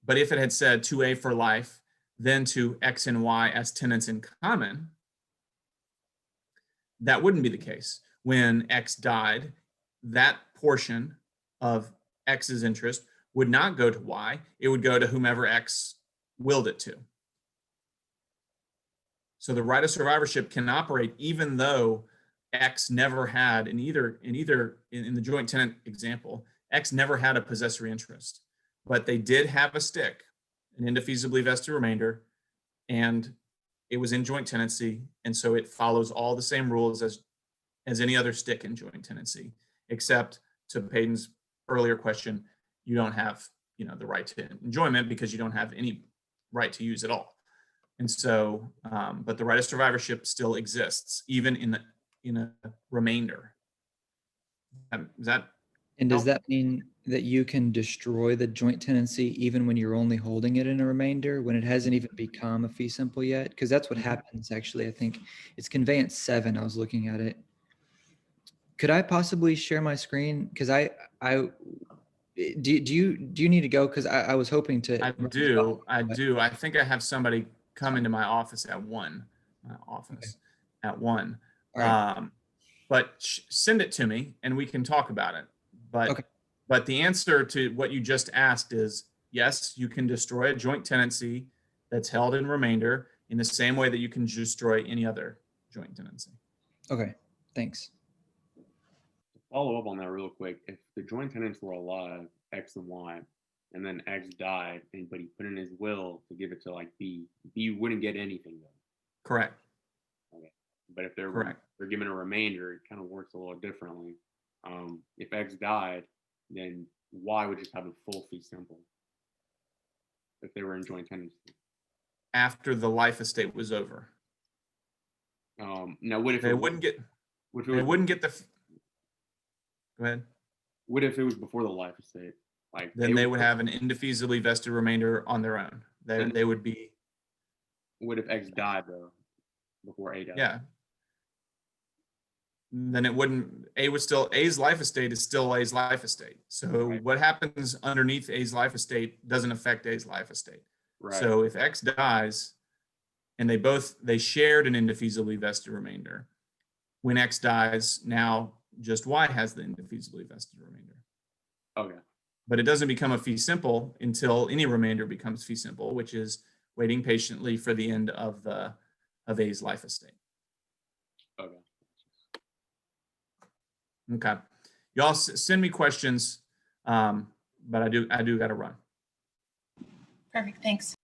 But if it had said to A for life, then to X and Y as tenants in common, that wouldn't be the case. When X died, that portion of X's interest would not go to Y, it would go to whomever X willed it to. So the right of survivorship can operate even though X never had in the joint tenant example, X never had a possessory interest, but they did have a stick, an indefeasibly vested remainder, and it was in joint tenancy. And so it follows all the same rules as any other stick in joint tenancy, except to Peyton's earlier question, you don't have, the right to enjoyment because you don't have any right to use at all. And so, but the right of survivorship still exists, even in a remainder. Is that? And does that mean that you can destroy the joint tenancy even when you're only holding it in a remainder, when it hasn't even become a fee simple yet? Because that's what happens, actually. I think it's conveyance 7. I was looking at it. Could I possibly share my screen? Because do you need to go? Because I was hoping to. I do. I think I have somebody come into my office at 1. At 1. All right. But send it to me and we can talk about it. But the answer to what you just asked is yes, you can destroy a joint tenancy that's held in remainder in the same way that you can destroy any other joint tenancy. Okay, thanks. Follow up on that real quick. If the joint tenants were alive, X and Y, and then X died, but he put in his will to give it to like B, B wouldn't get anything though. Correct. Okay. But if they're Correct. given a remainder, it kind of works a little differently. If X died, then Y would just have a full fee simple if they were in joint tenancy. After the life estate was over. Now what if They wouldn't get the. Go ahead. What if it was before the life estate? Then they would have an indefeasibly vested remainder on their own. They would be. What if X died though, before A died? Yeah. Then it wouldn't. A's life estate is still A's life estate. So what happens underneath A's life estate doesn't affect A's life estate. Right. So if X dies, and they shared an indefeasibly vested remainder, when X dies, now just Y has the indefeasibly vested remainder. Okay. But it doesn't become a fee simple until any remainder becomes fee simple, which is waiting patiently for the end of A's life estate. Okay. Okay. Y'all send me questions, but I do got to run. Perfect, thanks.